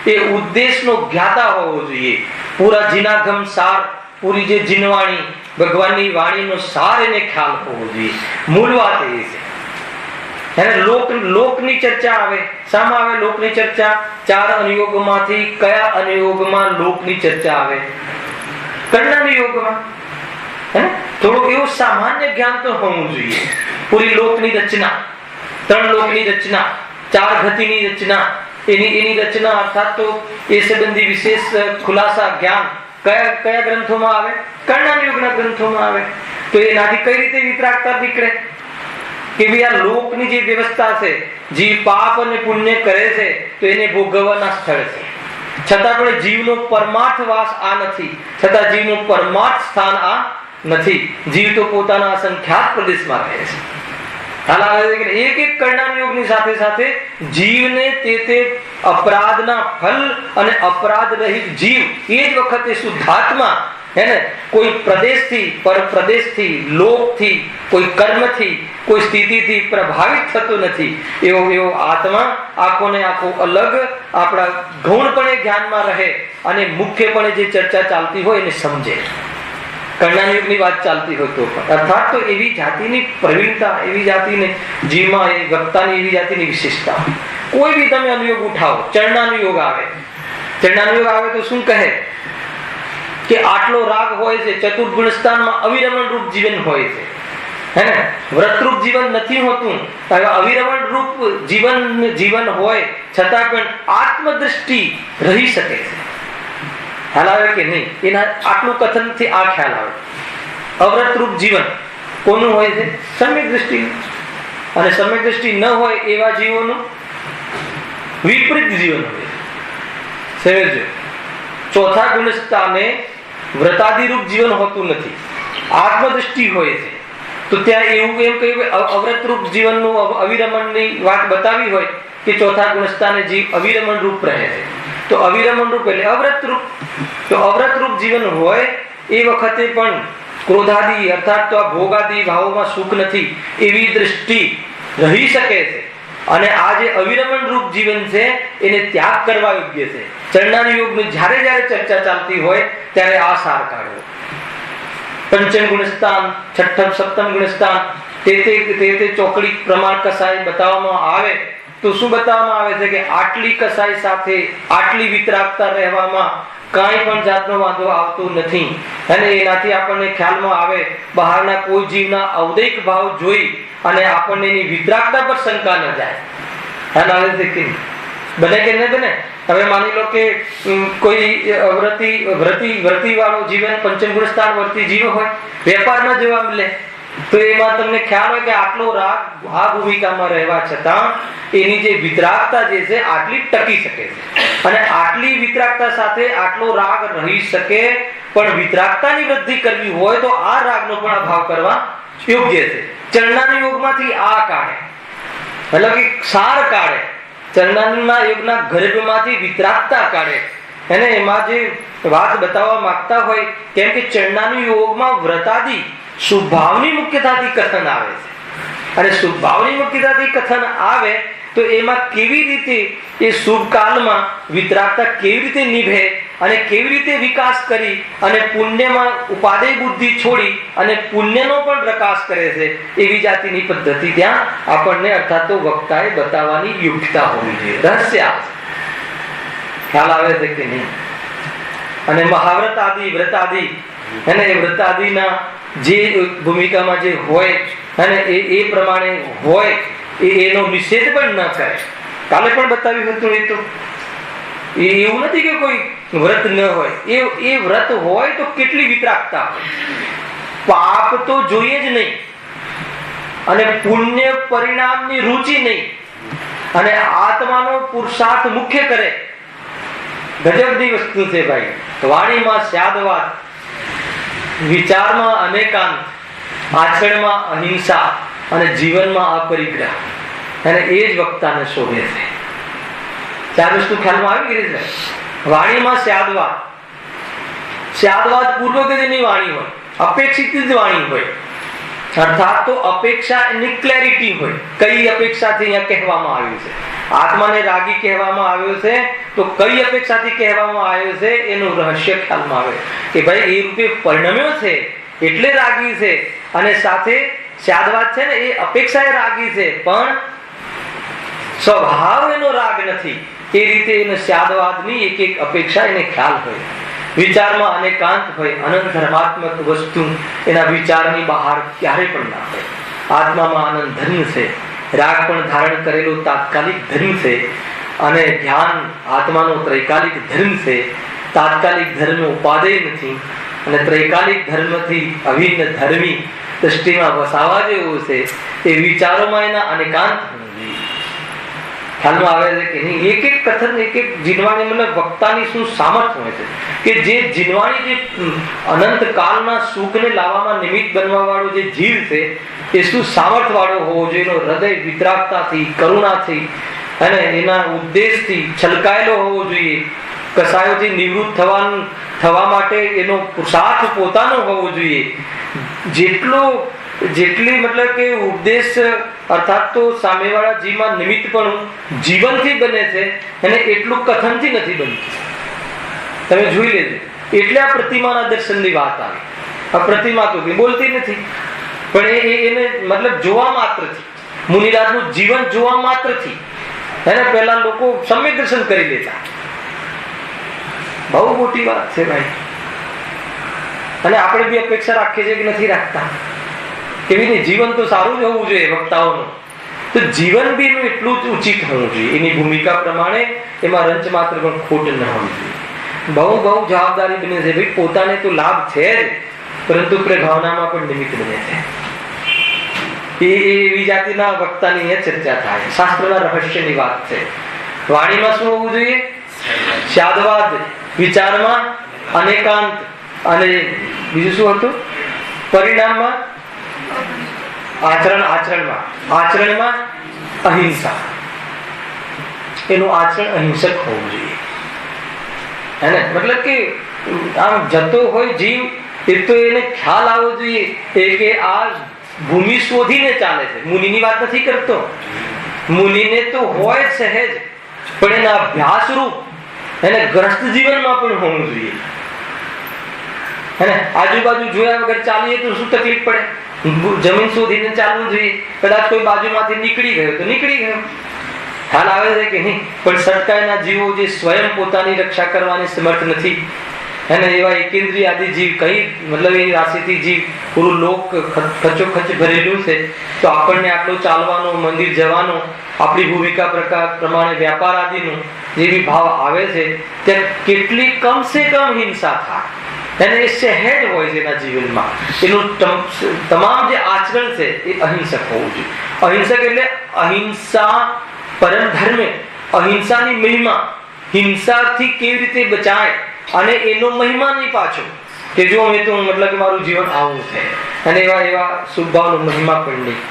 એ ઉદ્દેશનો જ્ઞાતા હોવો જોઈએ. પૂરા જીનાગમ સાર, પૂરી જે જીનવાણી, ભગવાનની વાણીનો સાર એને ખ્યાલ હોવો જોઈએ. મૂળ વાત એ છે. એને લોકની ચર્ચા આવે. શામાં આવે લોકની ચર્ચા? ચાર અનુયોગમાંથી કયા અનુયોગમાં લોકની ચર્ચા આવે? કર્ણાન યોગમાં. થોડુંક એવું સામાન્ય જ્ઞાન તો હોવું જોઈએ. પૂરી લોકની રચના, 3 લોકની રચના, 4 ગતિની રચના, એની રચના અર્થાત તો એ સંબંધી વિશેષ ખુલાસા જ્ઞાન કયા ગ્રંથોમાં આવે? કર્ણાન યોગના ગ્રંથોમાં આવે. તો એનાથી કઈ રીતે વિતરાગતા નીકળે કે ભાઈ આ લોકની જે વ્યવસ્થા છે, જીવ પાપ અને પુણ્ય કરે છે તો એને ભોગવવાના સ્થળ છે. છતાં પણ જીવનો પરમાર્થ વાસ આ નથી, છતાં જીવનું પરમાર્થ સ્થાન આ નથી. જીવ તો પોતાના અસંખ્યાત પ્રદેશમાં રહે છે. એક એક કર્ણાન યોગની સાથે સાથે જીવને તે અપરાધના ફલ અને અપરાધ રહિત જીવ, એ જ વખતે શુદ્ધાત્મા હે ને, કોઈ પ્રદેશથી, પર પ્રદેશથી, લોકથી, કોઈ કર્મથી, કોઈ સ્થિતિથી પ્રભાવિત થતો નથી. એવો આત્મા આખોને આખો અલગ આપણા ગૌણપણે ધ્યાનમાં રહે અને મુખ્યપણે જે ચર્ચા ચાલતી હોય એને સમજે. કણ્યાના યુગની વાત ચાલતી હોય તો પણ, અર્થાત તો એવી જાતિની પ્રવીણતા, એવી જાતિને જીવમાં એ વક્તાની એવી જાતિની વિશેષતા. કોઈ બી તમે અનુયોગ ઉઠાવો, ચરણાનુયોગ આવે, ચરણાનુયોગ આવે તો શું કહે કે આટલો રાગ હોય છે, ચતુર્ગુણ સ્થાનમાં અવિરમણ રૂપ જીવન હોય છે, હે ને, વ્રતરૂપ જીવન નથી હોતું. અવિરમણ રૂપ જીવન હોય છતાં પણ આત્મદ્રષ્ટિ રહી શકે છે. ખ્યાલ આવે કે નહીં? એના આટલું કથનથી આ ખ્યાલ આવે. અવ્રત રૂપ જીવન કોનું હોય છે? સમ્યક દ્રષ્ટિ. અને સમ્યક દ્રષ્ટિ ન હોય એવા જીવોનું વિપરીત જીવન હોય છે. સમજો, ચોથા ગુણસ્થાને વ્રતાદિરૂપ જીવન હોતું નથી, આત્મદ્રષ્ટિ હોય છે. તો ત્યાં એવું એમ કહ્યું અવ્રત રૂપ જીવનનું અવિરમણની વાત બતાવી હોય કે ચોથા ગુણસ્થાને જીવ અવિરમણ રૂપ રહે છે. તો અવિરમણ રૂપ એટલે અવ્રત રૂપ. તો અવ્રત રૂપ જીવન હોય એ વખતે પણ ક્રોધાદી અર્થાત તો આ ભોગાદી ભાવોમાં સુખ નથી એવી દૃષ્ટિ રહી શકે છે. અને આ જે અવિરમણ રૂપ જીવન છે એને ત્યાગ કરવા યોગ્ય છે. ચરણાની યોગની જ્યારે જ્યારે ચર્ચા ચાલતી હોય ત્યારે આ સાર કાઢવો. પંચમ ગુણસ્થાન, છઠ્ઠમ સપ્તમ ગુણસ્થાન, તે ચોકડી પ્રમાણ કસાય બતાવવામાં આવે તો શું બતાવવામાં આવે છે કે આટલી કસાઈ સાથે આટલી વિતરાગતા રહેવામાં કાંઈ પણ જાતનો વાંધો આવતો નથી. અને એનાથી આપણને ખ્યાલમાં આવે બહારના કોઈ જીવના અવદૈક ભાવ જોઈ અને આપણને એની વિતરાગતા પર શંકા ન જાય. ખ્યાલ આવે છે કે બને કે ન બને? હવે માની લો કે કોઈ વ્રતી વાળો જીવન, પંચમ ગુણસ્થાન વર્તી જીવ હોય, વેપારમાં જવા મળે તો એમાં તમને ખ્યાલ હોય કે આટલો રાગ આ ભૂમિકામાં રહેવા છતાં એની જે વિતરાગતા જે છે આટલી ટકી શકે છે. અને આટલી વિતરાગતા સાથે આટલો રાગ રહી શકે, પણ વિતરાગતાની વૃદ્ધિ કરવી હોય તો આ રાગનો પણ અભાવ કરવા યોગ્ય છે. ચરણાના યોગમાંથી આ કાઢે, એટલે કે સાર કાઢે, ચરણાના યોગના ગર્ભમાંથી વિતરાગતા કાઢે. એને એમાં જે વાત બતાવવા માંગતા હોય, કેમ કે ચરણાના યોગમાં વ્રતાદી શુભભાવની મુખ્યતાથી કથન આવે છે. અને શુભભાવની મુખ્યતાથી કથન આવે તો એમાં કેવી રીતે એ શુભ કાલમાં વિતરાગતા કેવી રીતે નિભે અને કેવી રીતે વિકાસ કરી અને પુણ્યમાં ઉપાદેય બુદ્ધિ છોડી અને પુણ્યનો પણ પ્રકાશ કરે છે, એવી જાતિની પદ્ધતિ ત્યાં આપણને અર્થાત તો વક્તાએ બતાવવાની યોગ્યતા હોવી જોઈએ. રહસ્ય ખ્યાલ આવે છે કે નહીં? અને મહાવ્રત આદિ, વ્રત આદિ, અને એ વ્રત આદિના જે ભૂમિકામાં જે હોય અને એ પ્રમાણે હોય એનો નિષેધ પણ ન કરે. કાલે પણ બતાવ્યું હતું. એ તો એવું નથી કે કોઈ વ્રત ન હોય, એ વ્રત હોય તો કેટલી વિતરાગતા હોય. પાપ તો જોઈએ જ નહીં અને પુણ્ય પરિણામની રુચિ નહીં અને આત્માનો પુરુષાર્થ મુખ્ય કરે. ગજબની વસ્તુ છે ભાઈ. વાણીમાં સ્યાદવાદ, વિચારમાં અનેકાંત, આચરણમાં અહિંસા અને જીવનમાં અપરિગ્રહ. અને એ જ વક્તાને શોભે છે. ચાર વસ્તુ ખ્યાલમાં આવી ગઈ છે. વાણીમાં સ્યાદવાદ, સ્યાદવાદ પૂર્વગતિની વાણી હોય, અપેક્ષિત જ વાણી હોય. અર્થાત તો અપેક્ષા એની ક્લેરિટી હોય. કઈ અપેક્ષાથી અહીંયા કહેવામાં આવ્યું છે? આત્માને રાગી કહેવામાં આવ્યો છે તો કઈ અપેક્ષાથી કહેવામાં આવ્યો છે એનું રહસ્ય ખ્યાલમાં આવે કે ભાઈ એ રૂપે પરિણમ્યો છે એટલે રાગી છે. અને સાથે સ્યાદવાદ છે ને, એ અપેક્ષાએ રાગી છે પણ સ્વભાવ એનો રાગ નથી. એ રીતે એને સ્યાદવાદની એક એક અપેક્ષા એને ખ્યાલ હોય. વિચારમાં અનેકાંત હોય, અનંત ધર્માત્મક વસ્તુ એના વિચારની બહાર ક્યારે પણ ના હોય. આત્મામાં આનંદ ધર્મ છે, રાગ પણ ધારણ કરેલો તાત્કાલિક ધર્મ છે. અને ધ્યાન આત્માનો ત્રૈકાલિક ધર્મ છે. તાત્કાલિક ધર્મ ઉપાદેય નથી અને ત્રૈકાલિક ધર્મથી અભિન્ન ધર્મી દ્રષ્ટિમાં વસાવા જેવું છે. એ વિચારોમાં એના અનેકાંત ખ્યાલમાં આવે છે કે નહીં? એક એક કથન, એક એક જીનવાણી, મને વક્તાની શું સામર્થ્ય હોય છે કે જે જીનવાણી, જે અનંત કાળના સુખને લાવવામાં નિમિત્ત બનવા વાળો જે જીવ છે એ શું સામર્થ્ય વાળો હોવો જોઈએ. એનો હૃદય વિતરાગતાથી, કરુણાથી અને એના ઉદ્દેશથી છલકાયેલો હોવો જોઈએ. કસાયોથી નિવૃત્ત થવા માટે એનો પુરુષાર્થ પોતાનો હોવો જોઈએ. જેટલી મતલબ કે ઉપદેશ અર્થાત તો સામેવાળા જીવમાં નિમિત્તપણું જીવનથી બને છે અને એટલું કથનથી નથી બનતું. તમે જોઈ લેજો. એટલે આ પ્રતિમાના દર્શનની વાત આવી. આ પ્રતિમા તો બોલતી નથી, પણ એને મતલબ જોવા માત્રથી, મુનિરાજનું જીવન જોવા માત્રથી એને પહેલા લોકો સમ્યક દર્શન કરી લેતા. બહુ મોટી વાત છે ભાઈ. અને આપણે બી અપેક્ષા રાખીએ છીએ કે નથી રાખતા? કેવી રીતે? જીવન તો સારું જ હોવું જોઈએ વક્તાઓનું. તો જીવન બી એનું એટલું જ ઉચિત હોવું જોઈએ. એની ભૂમિકા પ્રમાણે એમાં રંચ માત્ર પણ ખોટ ન હોવી જોઈએ. બહુ જવાબદારી બને છે ભાઈ. પોતાને તો લાભ છે જ, પરંતુ પ્રભાવનામાં પણ નિમિત્ત બને છે. એવી જાતિના વક્તાની એ ચર્ચા થાય. શાસ્ત્રના રહસ્યની વાત છે. વાણીમાં શું હોવું જોઈએ? સ્યાદવાદ, વિચારમાં અનેકાંત, અને બીજું શું હતું? પરિણામમાં આચરણમાં અહિંસા. એનું આચરણ અહિંસક હોવું જોઈએ. હે ને? મતલબ કે આમ જતો હોય જીવ, એ તો એને ખ્યાલ આવવો જોઈએ કે આ ભૂમિ શોધીને ચાલે છે. મુનિની વાત નથી કરતો. મુનિને તો હોય સહેજ, પણ એના અભ્યાસ રૂપ એને ગ્રસ્ત જીવનમાં પણ હોવું જોઈએ. આજુબાજુ જોયા વગર ચાલીએ તો શું તકલીફ પડે? જમીન શોધીને ચાલવું જોઈએ. કદાચ કોઈ બાજુમાંથી નીકળી ગયો તો નીકળી ગયો, ખ્યાલ આવે છે કે નહીં? પણ સટકાયના જીવો જે સ્વયં પોતાની રક્ષા કરવાની સમર્થ નથી, એને એવા એકેન્દ્રીય આદિ જીવ કઈ મતલબ એ રાશિથી જીવ પૂરું લોક ખચોખચ ભરેલું છે. તો આપણને આટલો ચાલવાનો, મંદિર જવાનો, આપણી ભૂમિકા પ્રમાણે વ્યાપાર આદિનો જે બી ભાવ આવે છે, ત્યાં કેટલી કમસે કમ હિંસા થાય. એને એ સહેજ હોય છે એના જીવનમાં. એનું તમામ જે આચરણ છે એ અહિંસક હોવું જોઈએ. અહિંસક એટલે અહિંસા પરમ ધર્મ, અહિંસાની મહિમા, હિંસાથી કેવી રીતે બચાય, અને એનો મહિમા નહીં પાછો કે જો અમે તો મતલબ કે મારું જીવન આવું છે, અને એવા શુભભાવનો મહિમા પણ નહીં.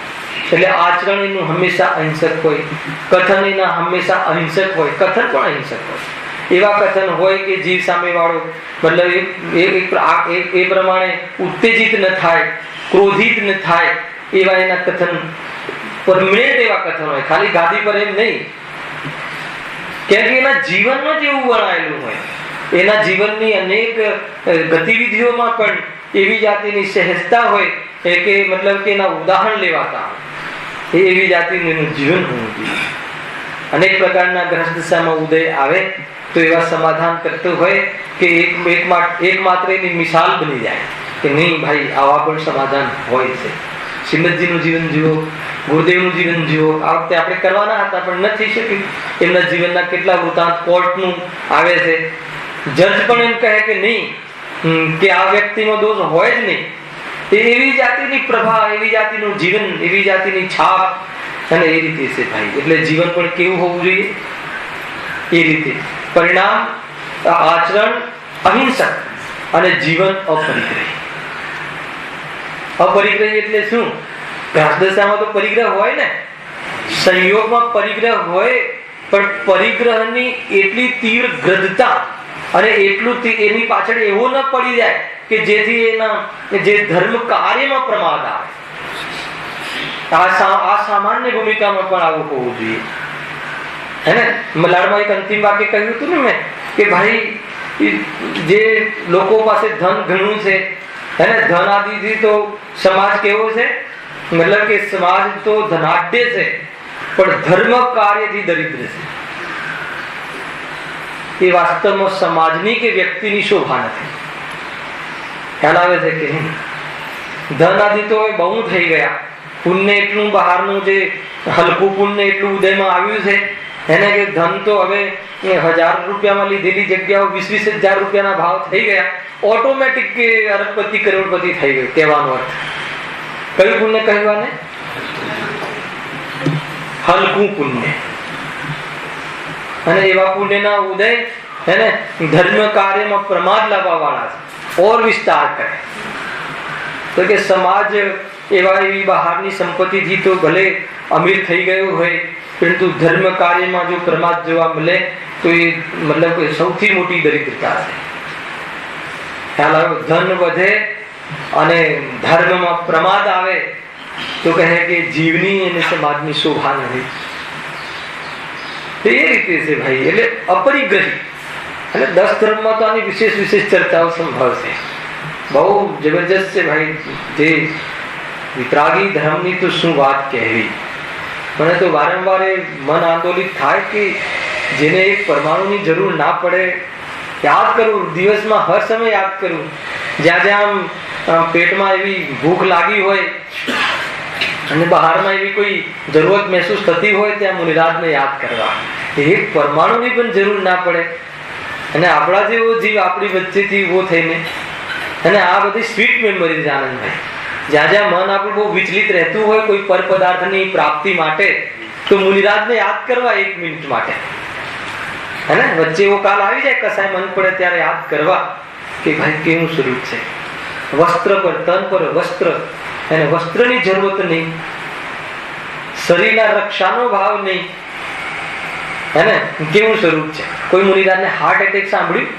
એટલે આચરણ એનું હંમેશા અહિંસક હોય, કથન એના હંમેશા અહિંસક હોય, કથન પણ અહિંસક હોય. એવા કથન હોય કે જીવ સામે વાળો મતલબ એ પ્રમાણે ઉત્તેજિત ન થાય, ક્રોધિત ન થાય, એવા એના કથન પરમેનન્ટ એવા કથન હોય. ખાલી ગાદી પર એમ નહીં, કેમ કે એના જીવનમાં જ એવું વણાયેલું હોય. એના જીવનની અનેક ગતિવિધિઓમાં પણ એવી જાતિની સહેજતા હોય કે મતલબ કે એના ઉદાહરણ લેવાતા હોય. એવી જાતિનું જીવન હોવું જોઈએ. અનેક પ્રકારના ગ્રહદશામાં ઉદય આવે તો એવા સમાધાન કરતું હોય કે એકમાત્ર એની મિસાલ બની જાય કે નહીં ભાઈ, આવા પણ સમાધાન હોય છે. શ્રીમદજીનું જીવન જુઓ, ગુરુદેવનું જીવન જુઓ. આ વખતે આપણે કરવાના હતા પણ નથી શક્યું. એમના જીવનના કેટલા વૃત્તાંત કોર્ટનું આવે છે. જજ પણ એમ કહે કે નહીં, કે આ વ્યક્તિનો દોષ હોય જ નહીં. એવી જાતિની પ્રભા, એવી જાતિનું જીવન, એવી જાતિની છાપ, અને એ રીતે છે ભાઈ. એટલે જીવન પણ કેવું હોવું જોઈએ? એ રીતે પરિણામ, આચરણ અહિંસક, અને જીવન અપરિગ્રહી. અપરિગ્રહી એટલે શું? ગ્રહદશામાં તો પરિગ્રહ હોય ને, સંયોગમાં પરિગ્રહ હોય, પણ પરિગ્રહની એટલી તીવ્ર ગ્રધતા અને એટલું એની પાછળ એવો ન પડી જાય કે જેથી એના જે ધર્મ કાર્યમાં પ્રમાદ આવે. આ સામાન્ય ભૂમિકામાં પણ આવું હોવું જોઈએ. હે ને? મલાડમાં એક અંતિમ વાક્ય કહ્યું હતું ને મેં કે ભાઈ, જે લોકો પાસે ધન ઘણું છે, હે ને, ધન આદિથી તો સમાજ કેવો છે? મતલબ કે સમાજ તો ધનાઢ્ય છે, પણ ધર્મ કાર્યથી દરિદ્ર છે. એ વાસ્તવમાં સમાજની કે વ્યક્તિની શોભા નથી. ખ્યાલ આવે છે કે નહીં? ધન આદિ તો બહુ થઈ ગયા. પુણ્ય એટલું બહારનું જે હલકું પુણ્ય એટલું ઉદયમાં આવ્યું છે, એને કે ધન તો હવે 1000 રૂપિયામાં લીધેલી જગ્યાઓ 20,000 રૂપિયાના ભાવ થઈ ગયા. ઓટોમેટિક કે અરબપતિ કરોડપતિ થઈ ગયું. કહેવાનો અર્થ કયું પુણ્ય કહેવાને? હલકું પુણ્ય. અને એવા પુણ્યના ઉદય એને ધર્મ કાર્યમાં પ્રમાદ લાવવા વાળા છે. ઓર વિસ્તાર કરે તો કે સમાજ એવી બહારની સંપત્તિથી તો ભલે અમીર થઈ ગયો હોય, પરંતુ ધર્મ કાર્યમાં જો પ્રમાદ જોવા મળે તો એ મતલબ સૌથી મોટી દરિદ્રતા છે. ખ્યાલ આવ્યો? ધન વધે અને ધર્મમાં પ્રમાદ આવે તો કહે કે જીવની અને સમાજની શોભા નથી. એ રીતે છે ભાઈ. એટલે અપરિગ્રહી. એટલે 10 ધર્મમાં તો આની વિશેષ ચર્ચાઓ સંભવ છે. બહુ જબરજસ્ત છે ભાઈ. જે વિતરાગી ધર્મની તો શું વાત કહેવી. મને તો વારંવાર મન આંદોલિત થાય કે જેને એક પરમાણુની જરૂર ના પડે યાદ કરવું, દિવસમાં હર સમય યાદ કરવું. જ્યાં જ્યાં પેટમાં એવી ભૂખ લાગી હોય અને બહારમાં એવી કોઈ જરૂરત મહેસૂસ થતી હોય ત્યાં મુનિરાજને યાદ કરવા. એક પરમાણુની પણ જરૂર ના પડે અને આપણા જેવો જીવ આપણી વચ્ચેથી ઉભો થઈને. અને આ બધી સ્વીટ મેમરીઝ આનંદભાઈ. જ્યાં જ્યાં મન આપણું બહુ વિચલિત રહેતું હોય કોઈ પર પદાર્થની પ્રાપ્તિ માટે તો મુનિરાજને યાદ કરવા 1 મિનિટ માટે. હે વચ્ચે એવો કાલ આવી જાય કસાય મન પડે ત્યારે યાદ કરવા કે ભાઈ કેવું સ્વરૂપ છે. વસ્ત્ર પર, તન પર વસ્ત્ર, એને વસ્ત્રની જરૂરત નહીં, શરીરના રક્ષાનો ભાવ નહીં. હે કેવું સ્વરૂપ છે. કોઈ મુનિરાજને હાર્ટ એટેક સાંભળ્યું?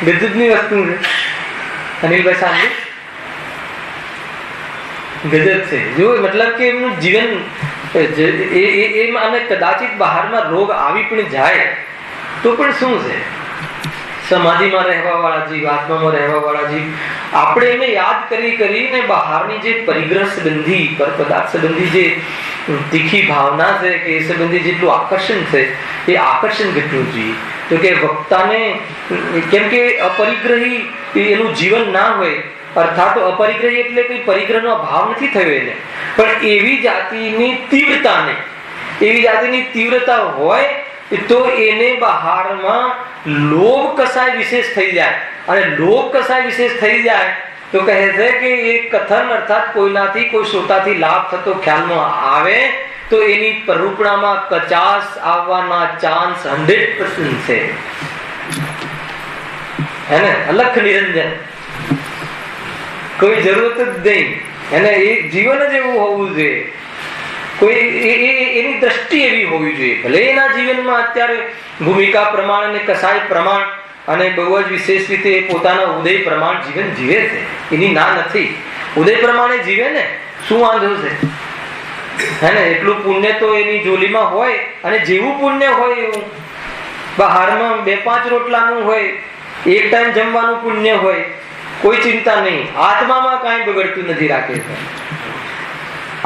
ગજબની વસ્તુ છે. અનિલભાઈ સાંભળ્યું? ગજબ છે. જો મતલબ કે એમનું જીવન અને કદાચિત બહારમાં રોગ આવી પણ જાય તો પણ શું છે, સમાધિમાં રહેવા વાળા જીવ, આત્મામાં રહેવા વાળા જીવ, આપણે એને યાદ કરીને બહારની જે પરિગ્રહ સંબંધી, પર પદાર્થ સંબંધી જે તીખી ભાવના છે કે એ સંબંધી જેટલું આકર્ષણ છે એ આકર્ષણ ઘટવું જોઈએ. તો કે વક્તાને કેમ કે અપરિગ્રહી એનું જીવન ના હોય, અર્થાત અપરિગ્રહી એટલે કોઈ પરિગ્રહનો ભાવ નથી થયો એને, પણ એવી જાતિની તીવ્રતા હોય તો એને બહારમાં લોભ કસાય વિશેષ થઈ જાય. અને લોભ કસાય વિશેષ થઈ જાય તો કહે છે કે એ કથન અર્થાત કોઈનાથી કોઈ શ્રોતાથી લાભ થતો ખ્યાલમાં આવે તો એની પરૂપણામાં કચાસ આવવાના ચાન્સ 100% છે. હે ને? અલખ નિરંજન, કોઈ જરૂરત જ નહીં. એને એ જીવન જ એવું હોવું જોઈએ. કોઈ એની દ્રષ્ટિ એવી હોવી જોઈએ. ભલે એના જીવનમાં અત્યારે ભૂમિકા પ્રમાણ અને કસાય પ્રમાણ અને બહુ જ વિશેષ રીતે પોતાના ઉદય પ્રમાણ જીવન જીવે છે, એની ના નથી. ઉદય પ્રમાણે જીવે ને, શું વાંધો છે? હે ને? એટલું પુણ્ય તો એની જોલીમાં હોય. અને જેવું પુણ્ય હોય એવું બહારમાં 2-5 રોટલાનું હોય, એક ટાઈમ જમવાનું પુણ્ય હોય, કોઈ ચિંતા નહીં. આત્મામાં કાંઈ બગડતું નથી. રાખે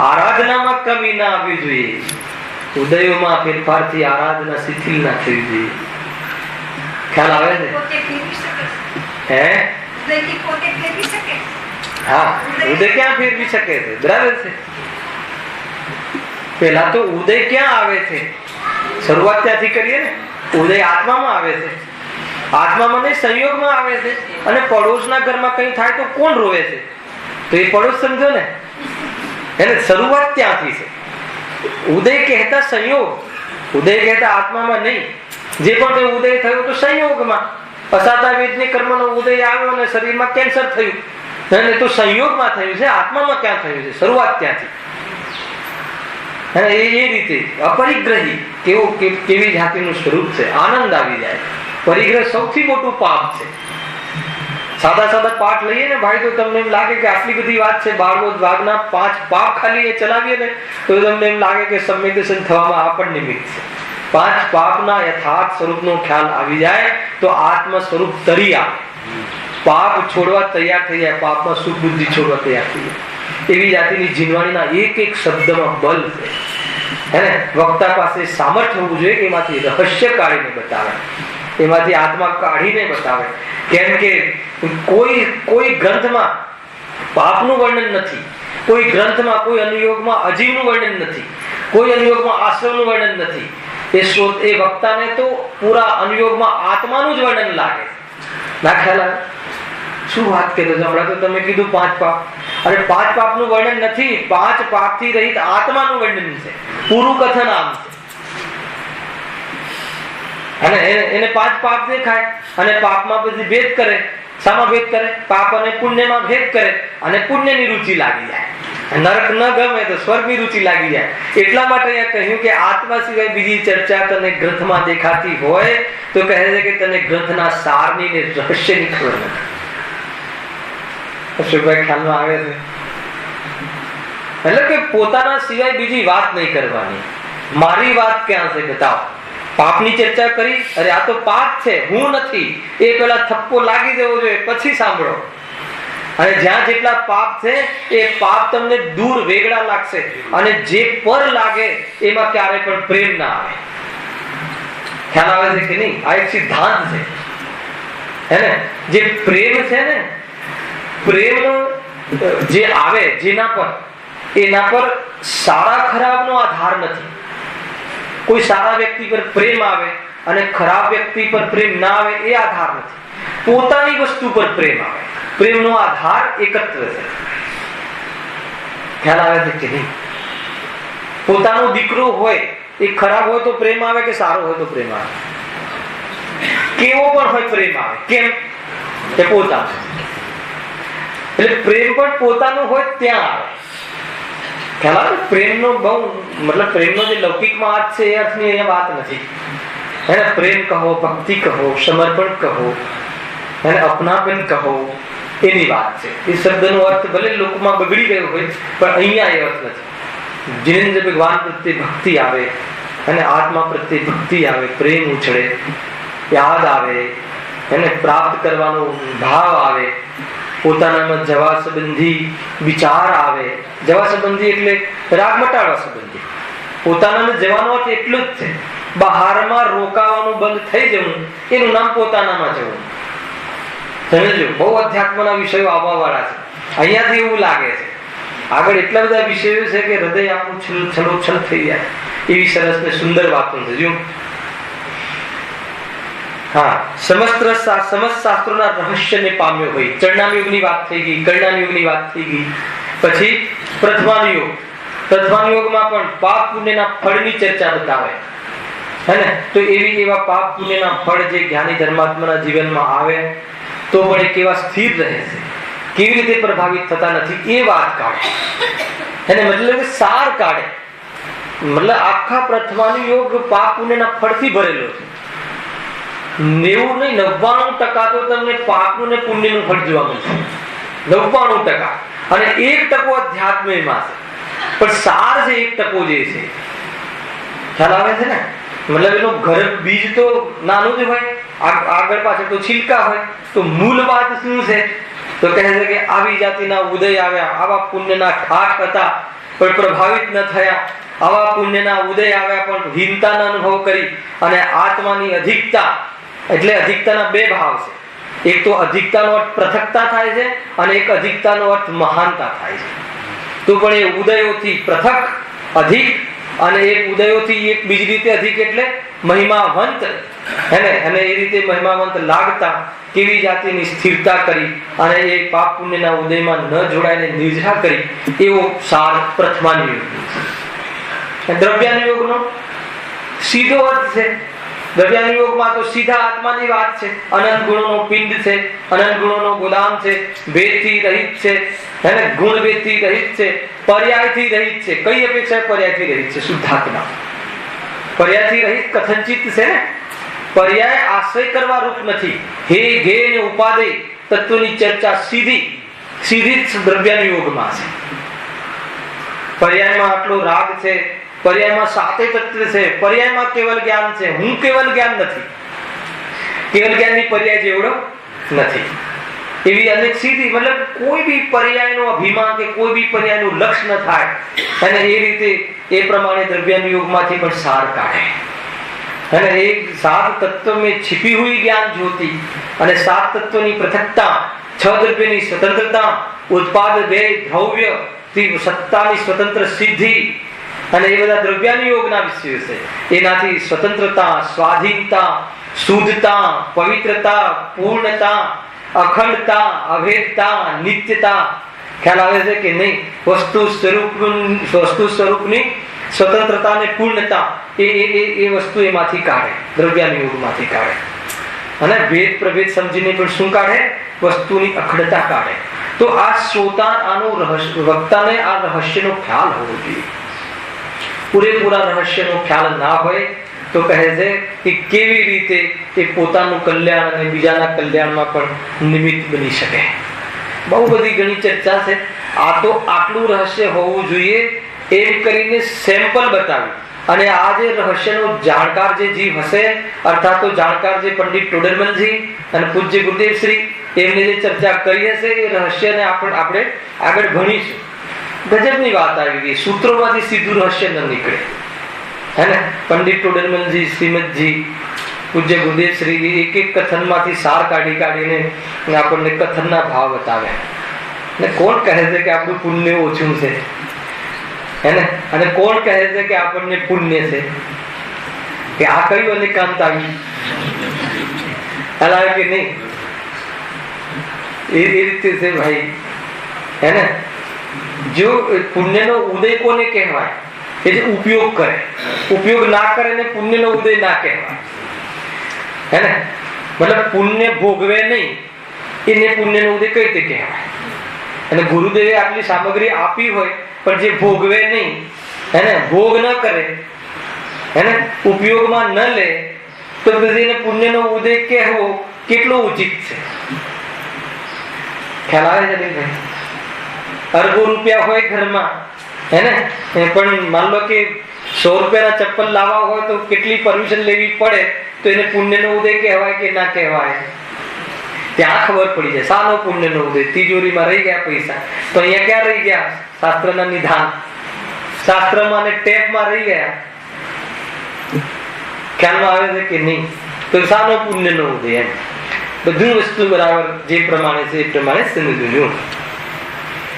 આરાધનામાં કમી ના આવવી જોઈએ. ઉદયોમાં ફેરફારથી આરાધના શિથિલ ના થવી જોઈએ. ખ્યાલ આવે છે? હે? હા, ઉદય ક્યાં ફેરવી શકે છે? બરાબર છે. પેલા તો ઉદય ક્યાં આવે છે? શરૂઆત ત્યાંથી કરીએ ને. ઉદય આત્મામાં આવે છે. આત્મામાં નહીં, સંયોગમાં આવે છે. અને પડોશના ઘરમાં કઈ થાય તો કોણ રોવે છે? તો એ પડોશ સમજો ને. એને શરૂઆત ત્યાંથી છે. ઉદય કહેતા સંયોગ, ઉદય કહેતા આત્મામાં નહીં. જે પણ ઉદય થયો તો સંયોગમાં. અસાતા વેદની કર્મનો ઉદય આવ્યો અને શરીરમાં કેન્સર થયું, અને તો સંયોગમાં થયું છે. આત્મામાં ક્યાં થયું છે? શરૂઆત ત્યાંથી. એ રીતે અપરિગ્રહી કેવી જાતિનું સ્વરૂપ છે. આનંદ આવી જાય. પરિગ્રહ સૌથી મોટું પાપ છે. સાદા પાઠ લઈએ ને ભાઈ તો તમને એમ લાગે કે આટલી બધી વાત છે. 12 ભાગના 5 પાપ ખાલી ચલાવીએ ને તો તમને એમ લાગે કે સમ્યક દર્શન થવામાં આ પણ નિમિત્ત છે. 5 પાપના યથાર્થ સ્વરૂપનો ખ્યાલ આવી જાય તો આત્મ સ્વરૂપ તરી આવે. પાપ છોડવા તૈયાર થઈ જાય. પાપમાં સુખ બુદ્ધિ છોડવા તૈયાર થઈ જાય. એવી જાતિની જીનવાણીના એક શબ્દમાં બલ છે. હે ને? વક્તા પાસે સામર્થ્ય હોવું જોઈએ કે એમાંથી રહસ્ય કાઢીને બતાવે, એમાંથી આત્મા કાઢીને બતાવે. કેમ કે કોઈ ગ્રંથમાં પાપનું વર્ણન નથી, કોઈ ગ્રંથમાં કોઈ અનુયોગમાં અજીવનું વર્ણન નથી, કોઈ અનુયોગમાં આશ્રમનું વર્ણન નથી. એ વક્તાને તો પૂરા અનુયોગમાં આત્માનું જ વર્ણન લાગે. ના ખ્યાલ આવે? શું વાત કરો છો? હમણાં તો તમે કીધું 5 પાપ. અરે 5 પાપનું વર્ણન નથી, 5 પાપથી રહિત આત્માનું વર્ણન છે. પૂરું કથન આમ છે. અને એને 5 પાપ દેખાય અને પાપમાં પછી ભેદ કરે. શામાં ભેદ કરે? પાપ અને પુણ્યમાં ભેદ કરે અને પુણ્યની રુચિ લાગી જાય. નરક ન ગમે તો સ્વર્ગની રુચિ લાગી જાય. એટલા માટે અહીંયા કહ્યું કે આત્મા સિવાય બીજી ચર્ચા તને ગ્રંથમાં દેખાતી હોય તો કહે છે કે તને ગ્રંથના સારની ને રહસ્યની ખબર નથી. અશોકભાઈ ખ્યાલમાં આવે છે? એટલે કે પોતાના સિવાય બીજી વાત નહીં કરવાની. મારી વાત ક્યાં છે બતાવો. પાપની ચર્ચા કરી, અરે આ તો પાપ છે, હું નથી, એ પેલા થપ્પો લાગી જવો જોઈએ પછી સાંભળો. અને જ્યાં જેટલા પાપ છે એ પાપ તમને દૂર વેગળા લાગશે, અને જે પર લાગે એમાં ક્યારે પણ પ્રેમ ના આવે. ખ્યાલ આવે છે કે નહીં? આ એક સિદ્ધાંત છે હે ને. જે પ્રેમ છે ને, પ્રેમ જે આવે જેના પર, એના પર સારા ખરાબનો આધાર નથી. કોઈ સારા વ્યક્તિ પર પ્રેમ આવે અને ખરાબ વ્યક્તિ પર પ્રેમ ના આવે એ આધાર નથી. પોતાની વસ્તુ પર પ્રેમ આવે. પ્રેમનો આધાર એકત્વ છે. ખ્યાલ આવે છે કે નહીં? પોતાનો દીકરો હોય એ ખરાબ હોય તો પ્રેમ આવે કે સારો હોય તો પ્રેમ આવે? કેવો પણ હોય પ્રેમ આવે. કેમ? એ પોતાનો. એટલે પ્રેમ પણ પોતાનો હોય ત્યાં આવે. ખ્યાલ આવે? પ્રેમનો બહુ મતલબ પ્રેમનો જે લૌકિકમાં અર્થ છે એ અર્થની અહીંયા વાત નથી. એને પ્રેમ કહો, ભક્તિ કહો, સમર્પણ કહો, અને અપનાપન કહો, એની વાત છે. એ શબ્દનો અર્થ ભલે લોકોમાં બગડી ગયો હોય પણ અહીંયા એ અર્થ નથી. જીનેન્દ્ર ભગવાન પ્રત્યે ભક્તિ આવે અને આત્મા પ્રત્યે ભક્તિ આવે, પ્રેમ ઉછળે, યાદ આવે, એને પ્રાપ્ત કરવાનો ભાવ આવે, પોતાનામાં જવા સંબંધી વિચાર આવે. જવા સંબંધી એટલે રાગ મટાડવા સંબંધી. પોતાનામાં જવાનો અર્થ એટલું જ છે. બહારમાં રોકાવાનું બંધ થઈ જવું એનું નામ પોતાનામાં જવું. સમજો, બહુ અધ્યાત્મના વિષયો આવવા વાળા છે. અહીંયાથી એવું લાગે છે. આગળ એટલા બધા વિષયો છે કે હૃદય આપણું છલોછલ થઈ જાય એવી સરસ ને સુંદર વાતો છે. જો હા, સમસ્ત શાસ્ત્રોના રહસ્યને પામ્યો હોય. ચરણામ યુગની વાત થઈ ગઈ, કરણામ યુગની વાત થઈ ગઈ. પછી પ્રથમાન યુગ. પ્રથમાન યુગમાં પણ પાપ પુણ્યના ફળની ચર્ચા બતાવે હે ને. તો એવા પાપ પુણ્યના ફળ જે જ્ઞાની ધર્માત્માના જીવનમાં આવે તો પણ એ કેવા સ્થિર રહે છે, કેવી રીતે પ્રભાવિત થતા નથી એ વાત કાઢે. એને મતલબ સાર કાઢે. મતલબ આખા પ્રથમાન યુગ પાપ પુણ્યના ફળથી ભરેલો છે. 90 નહીં 99% તો તમને પાપનું ને પુણ્યનું ફળ જોવા મળશે. 99%. અને 1% અધ્યાત્મમાં છે. પણ સાર છે 1% જે છે. ખ્યાલ આવે છે ને? મતલબ એનો ઘર બીજ તો નાનું જ હોય, આગળ પાછળ તો છિલકા હોય. તો મૂળ વાત શું છે? તો કહે છે કે આવી જાતિના ઉદય આવ્યા, આવા પુણ્યના ઠાઠ હતા પણ પ્રભાવિત ન થયા, આવા પુણ્યના ઉદય આવ્યા પણ હીનતાનો અનુભવ કરી, અને આત્માની અધિકતા. એટલે અધિકતાના બે ભાવ છે. એક તો અધિકતાનો અર્થ પૃથકતા થાય છે અને એક અધિકતાનો અર્થ મહાનતા થાય છે. તો પણ એ ઉદયોથી પૃથક અધિક, અને એક ઉદયોથી એક બીજી રીતે અધિક એટલે મહિમાવંત હેને. અને એ રીતે મહિમાવંત લાગતા કેવી જાતિની સ્થિરતા કરી અને એ પાપ પુણ્યના ઉદયમાં ન જોડાઈને નિર્જરા કરી, એવો સાર પ્રથમાન યુગ. દ્રવ્યાન યુગનો સીધો અર્થ છે. દ્રવ્યાન યુગમાં તો સીધા આત્માની વાત છે. અનંત ગુણોનો પિંડ છે, અનંત ગુણોનો ગુલામ છે, ભેદથી રહિત છે, હેને, ગુણ ભેદથી રહિત છે, પર્યાયથી રહિત છે. કઈ અપેક્ષા પર્યાયથી રહિત છે? શુદ્ધાત્મા. પર્યાયથી રહિત કથનચિત છે ને. પર્યાય આશ્રય કરવા રૂપ નથી. હે ઘે ને ઉપાદેય તત્વની ચર્ચા સીધી જ દ્રવ્યાન યુગમાં છે. પર્યાયમાં આટલો રાગ છે, પર્યાયમાં 7 તત્વ છે, પર્યાયમાં કેવલ જ્ઞાન છે. હું કેવલ જ્ઞાન નથી. કેવલ જ્ઞાનની પર્યાય જેવડો નથી. એવી અનેક સીધી, મતલબ કોઈ બી પર્યાયનો અભિમાન કે કોઈ બી પર્યાયનું લક્ષ્ય ન થાય. અને એ રીતે એ પ્રમાણે દ્રવ્યાન યુગમાંથી પણ સાર કાઢે. અને એ 7 તત્વ में छिपी हुई ज्ञान ज्योति અને 7 તત્વની પૃથકતા, 6 દ્રવ્યની સ્વતંત્રતા, ઉત્પાદ વ્યય દ્રવ્ય સત્તાની સ્વતંત્ર સિદ્ધિ, અને એ બધા દ્રવ્યાન યોગના વિષયો છે. એનાથી સ્વતંત્રતા, સ્વાધીનતા, શુદ્ધતા, પવિત્રતા, પૂર્ણતા, અખંડતા, અભેદતા, નિત્યતા. ખ્યાલ આવે છે કે નહીં? વસ્તુ સ્વરૂપની સ્વતંત્રતા અને પૂર્ણતા એ વસ્તુ એમાંથી કાઢે, દ્રવ્યાન યોગમાંથી કાઢે. અને ભેદ પ્રભેદ સમજીને પણ શું કાઢે? વસ્તુની અખંડતા કાઢે. તો આ શ્રોતા આનો વક્તાને આ રહસ્યનો ખ્યાલ હોવો જોઈએ. પૂરેપૂરા રહસ્યનો ખ્યાલ ના હોય તો કહે છે કે કેવી રીતે એ પોતાનું કલ્યાણ અને બીજાના કલ્યાણમાં પણ નિમિત્ત બની શકે. બહુ બધી ઘણી ચર્ચા છે. આ તો આટલું રહસ્ય હોવું જોઈએ એમ કરીને સેમ્પલ બતાવ્યું. અને આ જે રહસ્યનો જાણકાર જે જીવ હશે, અર્થાત તો જાણકાર જે પંડિત ટોડરમલજી અને પૂજ્ય ગુરુદેવ શ્રી એમને જે ચર્ચા કરી હશે એ રહસ્યને આપણે આગળ ભણીશું. ગજબની વાત આવી ગઈ. સૂત્રોમાંથી સીધું રહસ્ય ન નીકળે, હે ને. પંડિત ટોડરમલજી, શ્રીમદજી, પૂજ્ય ગુરુદેવ શ્રી એક એક કથનમાંથી સાર કાઢીને આપણને કથનના ભાવ બતાવે. ને કોણ કહે છે કે આપણું પુણ્ય ઓછું છે, હે ને? અને કોણ કહે છે કે આપણને પુણ્ય છે? કે આ કયું અને કાંત આવી હલાવે કે નહીં? એ રીતે છે ભાઈ, હે ને. જો પુણ્યનો ઉદય કોને કહેવાય? એ જે ઉપયોગ કરે. ઉપયોગ ના કરે ને પુણ્યનો ઉદય ના કહેવાય, હે ને. મતલબ પુણ્ય ભોગવે નહીં એને પુણ્યનો ઉદય કઈ રીતે કહેવાય? અને ગુરુદેવે આટલી સામગ્રી આપી હોય પણ જે ભોગવે નહીં, હે ને, ભોગ ન કરે, હે ને, ઉપયોગમાં ન લે, તો પછી એને પુણ્યનો ઉદય કહેવો કેટલો ઉચિત છે? ખ્યાલ આવે છે ભાઈ? અરબો રૂપિયા હોય ઘરમાં, હે ને, પણ માન લો કે 100 રૂપિયાના ચપ્પલ લાવવા હોય તો કેટલી પરમિશન લેવી પડે, તો એને પુણ્યનો ઉદય કહેવાય કે ના કહેવાય? ત્યાં ખબર પડી જાય શાનો પુણ્યનો ઉદય. તિજોરીમાં રહી ગયા પૈસા તો અહીંયા ક્યાં રહી ગયા? શાસ્ત્રના નિધાન, શાસ્ત્રમાં અને ટેપમાં રહી ગયા. ખ્યાલમાં આવે છે કે નહીં? તો શાનો પુણ્યનો ઉદય? એમ બધું વસ્તુ બરાબર જે પ્રમાણે છે એ પ્રમાણે સમજવું.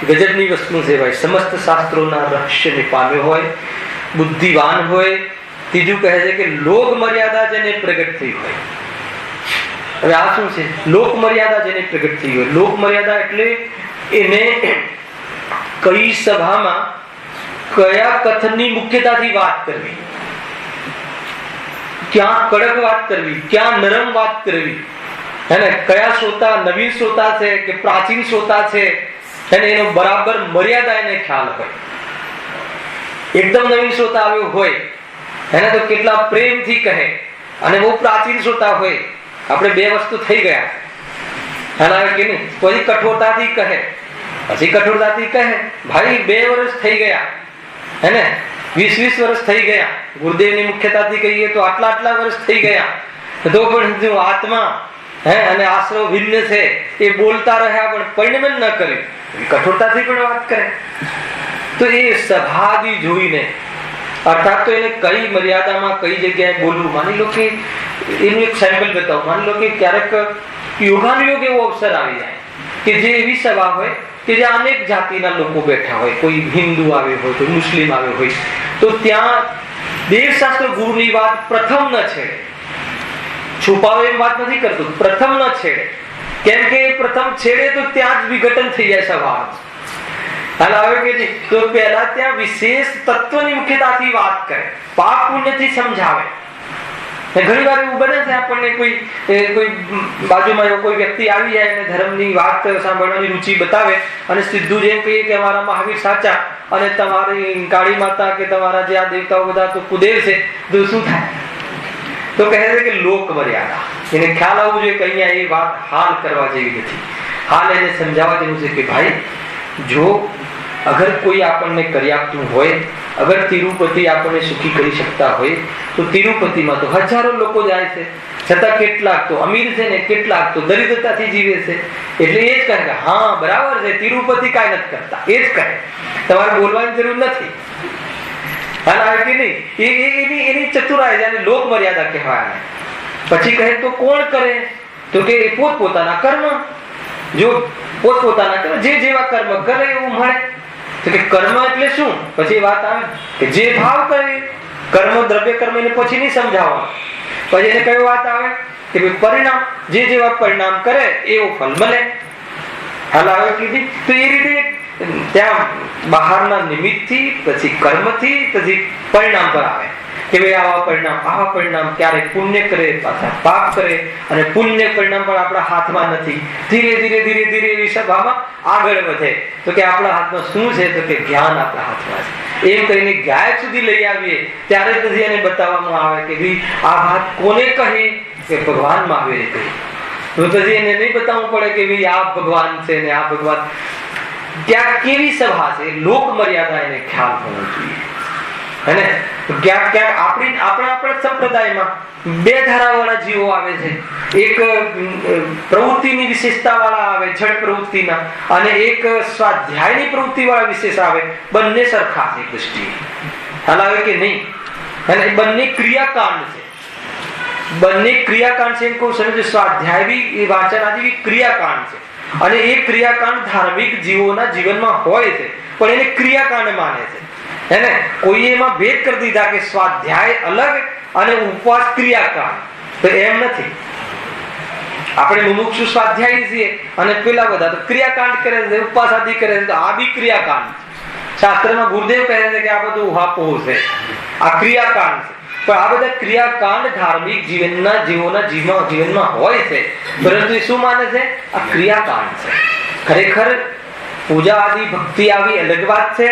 ગજબની વસ્તુ છે ભાઈ. સમસ્ત શાસ્ત્રોના રહસ્યને પામ્યો હોય, બુદ્ધિવાન હોય. ત્રીજું કહે છે કે લોક મર્યાદા જેને પ્રગટ થઈ હોય. હવે આ શું છે? લોક મર્યાદા જેને પ્રગટ થઈ હોય. લોક મર્યાદા એટલે એને કઈ સભામાં કયા કથનની મુખ્યતાથી વાત કરવી, ક્યાં કડક વાત કરવી, ક્યાં નરમ વાત કરવી, હે ને. કયા શ્રોતા નવીન શ્રોતા છે કે પ્રાચીન શ્રોતા છે, અને એનો બરાબર મર્યાદા એને ખ્યાલ હોય. એકદમ નવીન શ્રોતા આવ્યો હોય એને તો કેટલા પ્રેમથી કહે, અને બહુ પ્રાચીન શ્રોતા હોય આપણે બે વસ્તુ થઈ ગયા, હલાવે કે નહીં? પછી કઠોરતાથી કહે, પછી કઠોરતાથી કહે ભાઈ 2 વર્ષ થઈ ગયા, હે ને, 20 વર્ષ થઈ ગયા. ગુરુદેવની મુખ્યતાથી કહીએ તો આટલા વર્ષ થઈ ગયા, તો પણ જો આત્મા, હે, અને આશ્રવ ભિન્ન છે એ બોલતા રહ્યા પણ પરિણમન ન કર્યું, કઠોરતાથી પણ વાત કરે. તો એ સભાદી જોઈને, અર્થાત તો એને કઈ મર્યાદામાં કઈ જગ્યાએ બોલવું. માની લો કે એનું એક સેમ્પલ બતાવું. માની લો કે ક્યારેક યોગાનુયોગ એવો અવસર આવી જાય કે જે એવી સભા હોય કે જ્યાં અનેક જાતિના લોકો બેઠા હોય, કોઈ હિન્દુ આવ્યો હોય, કોઈ મુસ્લિમ આવ્યો હોય, તો ત્યાં દેવશાસ્ત્ર ગુરુની વાત પ્રથમ ન છેડે. છુપાવે એમ વાત નથી કરતું, પ્રથમ ન છેડે. કેમ કે પ્રથમ છેડે તો ત્યાં જ વિઘટન થઈ જાય સભાનું. હાલ આવે કે નહીં? તો પહેલા ત્યાં વિશેષ તત્વની મુખ્યતાથી વાત કરે, પાપ પુણ્યથી સમજાવે. ઘણી વાર એવું બને છે આપણને કોઈ બાજુમાં કોઈ વ્યક્તિ આવી જાય અને ધર્મની વાત સાંભળવાની રુચિ બતાવે અને સીધું જેમ કહીએ કે અમારા મહાવીર સાચા અને તમારી કાળી માતા કે તમારા જે આ દેવતાઓ બધા તો કુદેવ છે, તો શું થાય? તો કહે છે કે લોક મર્યાદા. એને ખ્યાલ આવવું જોઈએ કે અહીંયા એ વાત હાલ કરવા જેવી નથી. હાલ એને સમજાવવા જેવું છે કે ભાઈ જો અગર કોઈ આપણને કરી આપતું હોય, અગર તિરુપતિ આપણને સુખી કરી શકતા હોય, તો તિરુપતિમાં તો હજારો લોકો જાય છે, છતાં કેટલાક તો અમીર છે ને કેટલાક તો દરિદ્રતાથી જીવે છે. એટલે એ જ કહે કે હા બરાબર છે, તિરુપતિ કાંઈ નથી કરતા. એ જ કહે, તમારે બોલવાની જરૂર નથી. હાલ આવે કે નહીં? એની ચતુરાઈ અને લોક મર્યાદા કહેવાય. પછી કહે તો કોણ કરે? તો કે પોતપોતાના કર્મ. જો પોતપોતાના કર્મ, જે જેવા કર્મ કરે એવું મળે. તો કે કર્મ એટલે શું? પછી વાત આવે કે જે ભાવ કરે કર્મ, દ્રવ્ય કર્મ, એને પછી નહીં સમજાવવાનું. પછી એને કઈ વાત આવે કે પરિણામ, જે જેવા પરિણામ કરે એવો ફળ મળે. હાલ આવે કીધી. તો એ રીતે ત્યાં બહારના નિમિત્તથી, પછી કર્મથી, પછી પરિણામ પર આવે. કે ભાઈ આવા પરિણામ, ક્યારેક પુણ્ય કરે પાછા પાપ કરે, અને પુણ્ય પરિણામ પણ આપણા હાથમાં નથી. ધીરે ધીરે ધીરે ધીરે એવી સભામાં આગળ વધે તો કે આપણા હાથમાં શું છે? તો કે જ્ઞાન આપણા હાથમાં છે. એમ કરીને ગાયક સુધી લઈ આવીએ ત્યારે પછી એને બતાવવામાં આવે કે ભાઈ આ વાત કોને કહી? કે ભગવાન મહાવીરે કહી. તો પછી એને નહીં બતાવવું પડે કે ભાઈ આ ભગવાન છે ને આ ભગવાન. ત્યાં કેવી સભા છે, લોક મર્યાદા એને ખ્યાલ હોવો જોઈએ. અને ક્યાંક ક્યાંક આપણા સંપ્રદાયમાં બે ધારાવાળા જીવો આવે છે. એક પ્રવૃત્તિની વિશેષતા વાળા આવે, જડ પ્રવૃત્તિના, અને એક સ્વાધ્યાયની પ્રવૃત્તિ વાળા વિશેષ આવે. બંને સરખા છે દૃષ્ટિએ. ખ્યાલ આવે કે નહીં? અને બંને ક્રિયાકાંડ છે. બંને ક્રિયાકાંડ છે. એમ કહું સમજો, સ્વાધ્યાય વાંચન આદિ ક્રિયાકાંડ છે, અને એ ક્રિયાકાંડ ધાર્મિક જીવોના જીવનમાં હોય છે, પણ એને ક્રિયાકાંડ માને છે. હેને? કોઈ એમાં ભેદ કરી દીધા કે સ્વાધ્યાય અલગ અને ઉપવાસ ક્રિયાકાંડ. તો એમ નથી. આપણે મુમુક્ષુ સ્વાધ્યાયી છીએ અને પેલા બધા તો ક્રિયાકાંડ કરે છે, ઉપવાસ આદિ કરે છે. તો આ બી ક્રિયાકાંડ. શાસ્ત્રમાં ગુરુદેવ કહે છે કે આ બધું ઉહાપોહ છે, આ ક્રિયાકાંડ છે. પણ આ બધા ક્રિયાકાંડ ધાર્મિક જીવનના જીવોના જીવનમાં હોય છે, પરંતુ એ શું માને છે? આ ક્રિયાકાંડ છે. ખરેખર પૂજા આદિ ભક્તિ આવી અલગ વાત છે,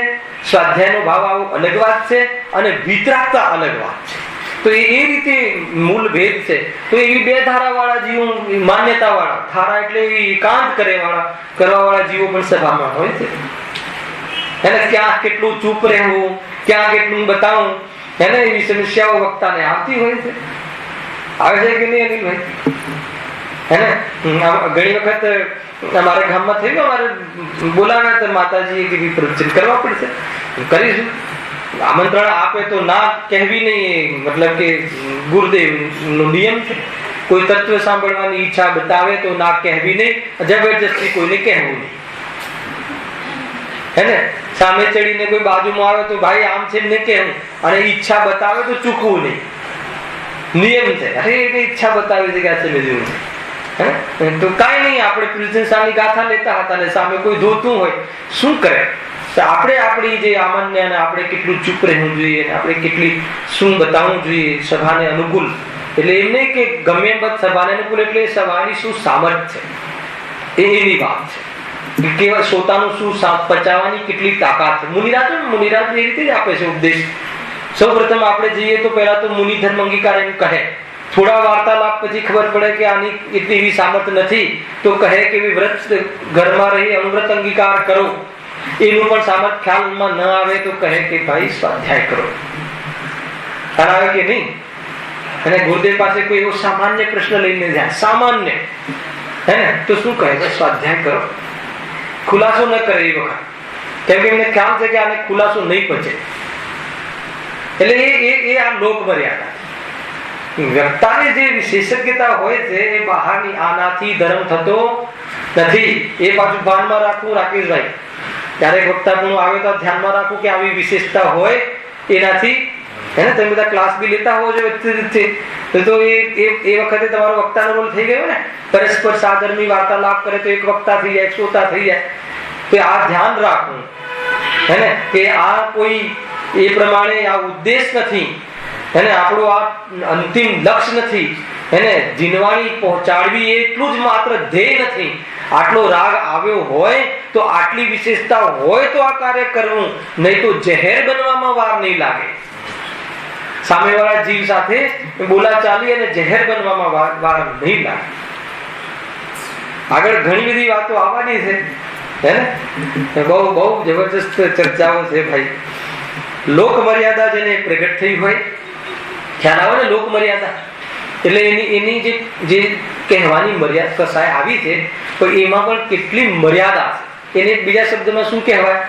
સ્વાધ્યાયનો ભાવ આવો અલગ વાત છે, અને વિતરાગતા અલગ વાત છે. તો એ રીતે મૂળ ભેદ છે. તો એવી બે ધારા વાળા જીવો, માન્યતા વાળા, ધારા એટલે એકાંત કરવા વાળા જીવો પણ સભામાં હોય છે. એને ક્યાં કેટલું ચૂપ રહેવું, ક્યાં કેટલું બતાવવું, એને એવી સમસ્યાઓ વક્તાને આવતી હોય છે. આવે છે કે નહીં અનિલભાઈ? હેને? ઘણી વખત અમારા ગામમાં થયું, અમારે બોલાવ્યા તો માતાજીએ કે પ્રવચન કરવા પડશે, કરીશું. આમંત્રણ આપે તો ના કહેવી નહીં, મતલબ કે ગુરુદેવ નો નિયમ છે. કોઈ તત્વ સાંભળવાની ઈચ્છા બતાવે તો ના કહેવી નહીં, જબરજસ્તી કોઈને કહેવું નહીં. હેને? સામે ચડીને કોઈ બાજુમાં આવે તો ભાઈ આમ છે ને કહેવું, અને ઈચ્છા બતાવે તો ચૂકવું નહીં. નિયમ છે. અરે એને ઈચ્છા બતાવી છે કે આ ચલે જેવું છે. તો કાંઈ નહીં, આપણે કૃષ્ણની ગાથા લેતા હતા ને સામે કોઈ ધોતું હોય, શું કરે? આપણે આપણી જે આમન્ય અને આપણે કેટલું ચૂપ રહેવું જોઈએ, આપણે કેટલી શું બતાવવું જોઈએ સભાને અનુકૂળ. એટલે એમ નહીં કે ગમે એમ સભાને અનુકૂળ, એટલે સભાની શું સામર્થ્ય છે એની વાત છે. કેવળ શ્રોતાનું શું પચાવવાની કેટલી તાકાત છે. મુનિરાજ એ રીતે જ આપે છે ઉપદેશ. સૌ પ્રથમ આપણે જઈએ તો પહેલા તો મુનિ ધર્મ અંગીકાર એમ કહે. થોડા વાર્તાલાપ પછી ખબર પડે કે આની એટલી એવી સામર્થ્ય નથી, તો કહે કે વ્રત ઘરમાં રહી અનુવ્રત અંગીકાર કરો. એનું પણ સામર્થ્ય ખ્યાલમાં ન આવે તો કહે કે ભાઈ સ્વાધ્યાય કરો. ખ્યાલ આવે કે નહીં? અને ગુરુદેવ પાસે કોઈ એવો સામાન્ય પ્રશ્ન લઈને જાય, સામાન્ય, હે ને, તો શું કહે? સ્વાધ્યાય કરો. ખુલાસો ન કરે એ વખત, કેમ કે એમને ખ્યાલ છે કે આને ખુલાસો નહીં પચે. એટલે એ આ લોક મર્યાદા. વ્યક્તાની જે વિશેષજ્ઞતા હોય છે એ બહારની આનાથી ધર્મ થતો નથી. એ પાછું ભાનમાં રાખવું રાકેશભાઈ. ક્યારેક વક્તાપણું આવે તો ધ્યાનમાં રાખવું કે આવી વિશેષતા હોય એનાથી, હે ને, તમે બધા ક્લાસ બી લેતા હોવો જોઈએ તો એ વખતે તમારો વક્તાનો રોલ થઈ ગયો ને. પરસ્પર સાધર્મી વાર્તાલાપ કરે તો એક વક્તા થઈ જાય, શ્રોતા થઈ જાય. તો આ ધ્યાન રાખવું, હે ને, કે આ કોઈ એ પ્રમાણે આ ઉદ્દેશ નથી, એને આપણું આ અંતિમ લક્ષ્ય નથી. એને જીનવાણી પહોંચાડવી એટલું જ માત્ર ધ્યેય નથી. આટલો રાગ આવ્યો હોય તો આટલી વિશેષતા હોય તો આ કાર્ય કરવું, નહીં તો જહેર બનવામાં વાર નહીં લાગે. સામેવાળા જીવ સાથે બોલાચાલી અને જહેર બનવામાં વાર નહીં લાગે. આગળ ઘણી બધી વાતો આવવાની છે, હે ને? બહુ જબરજસ્ત ચર્ચાઓ છે ભાઈ. લોક મર્યાદા જેને પ્રગટ થઈ હોય, ખ્યાલ આવે ને? લોક મર્યાદા એટલે એની જે કહેવાની મર્યાદા કસાય આવી છે, તો એમાં પણ કેટલી મર્યાદા છે. એને બીજા શબ્દમાં શું કહેવાય?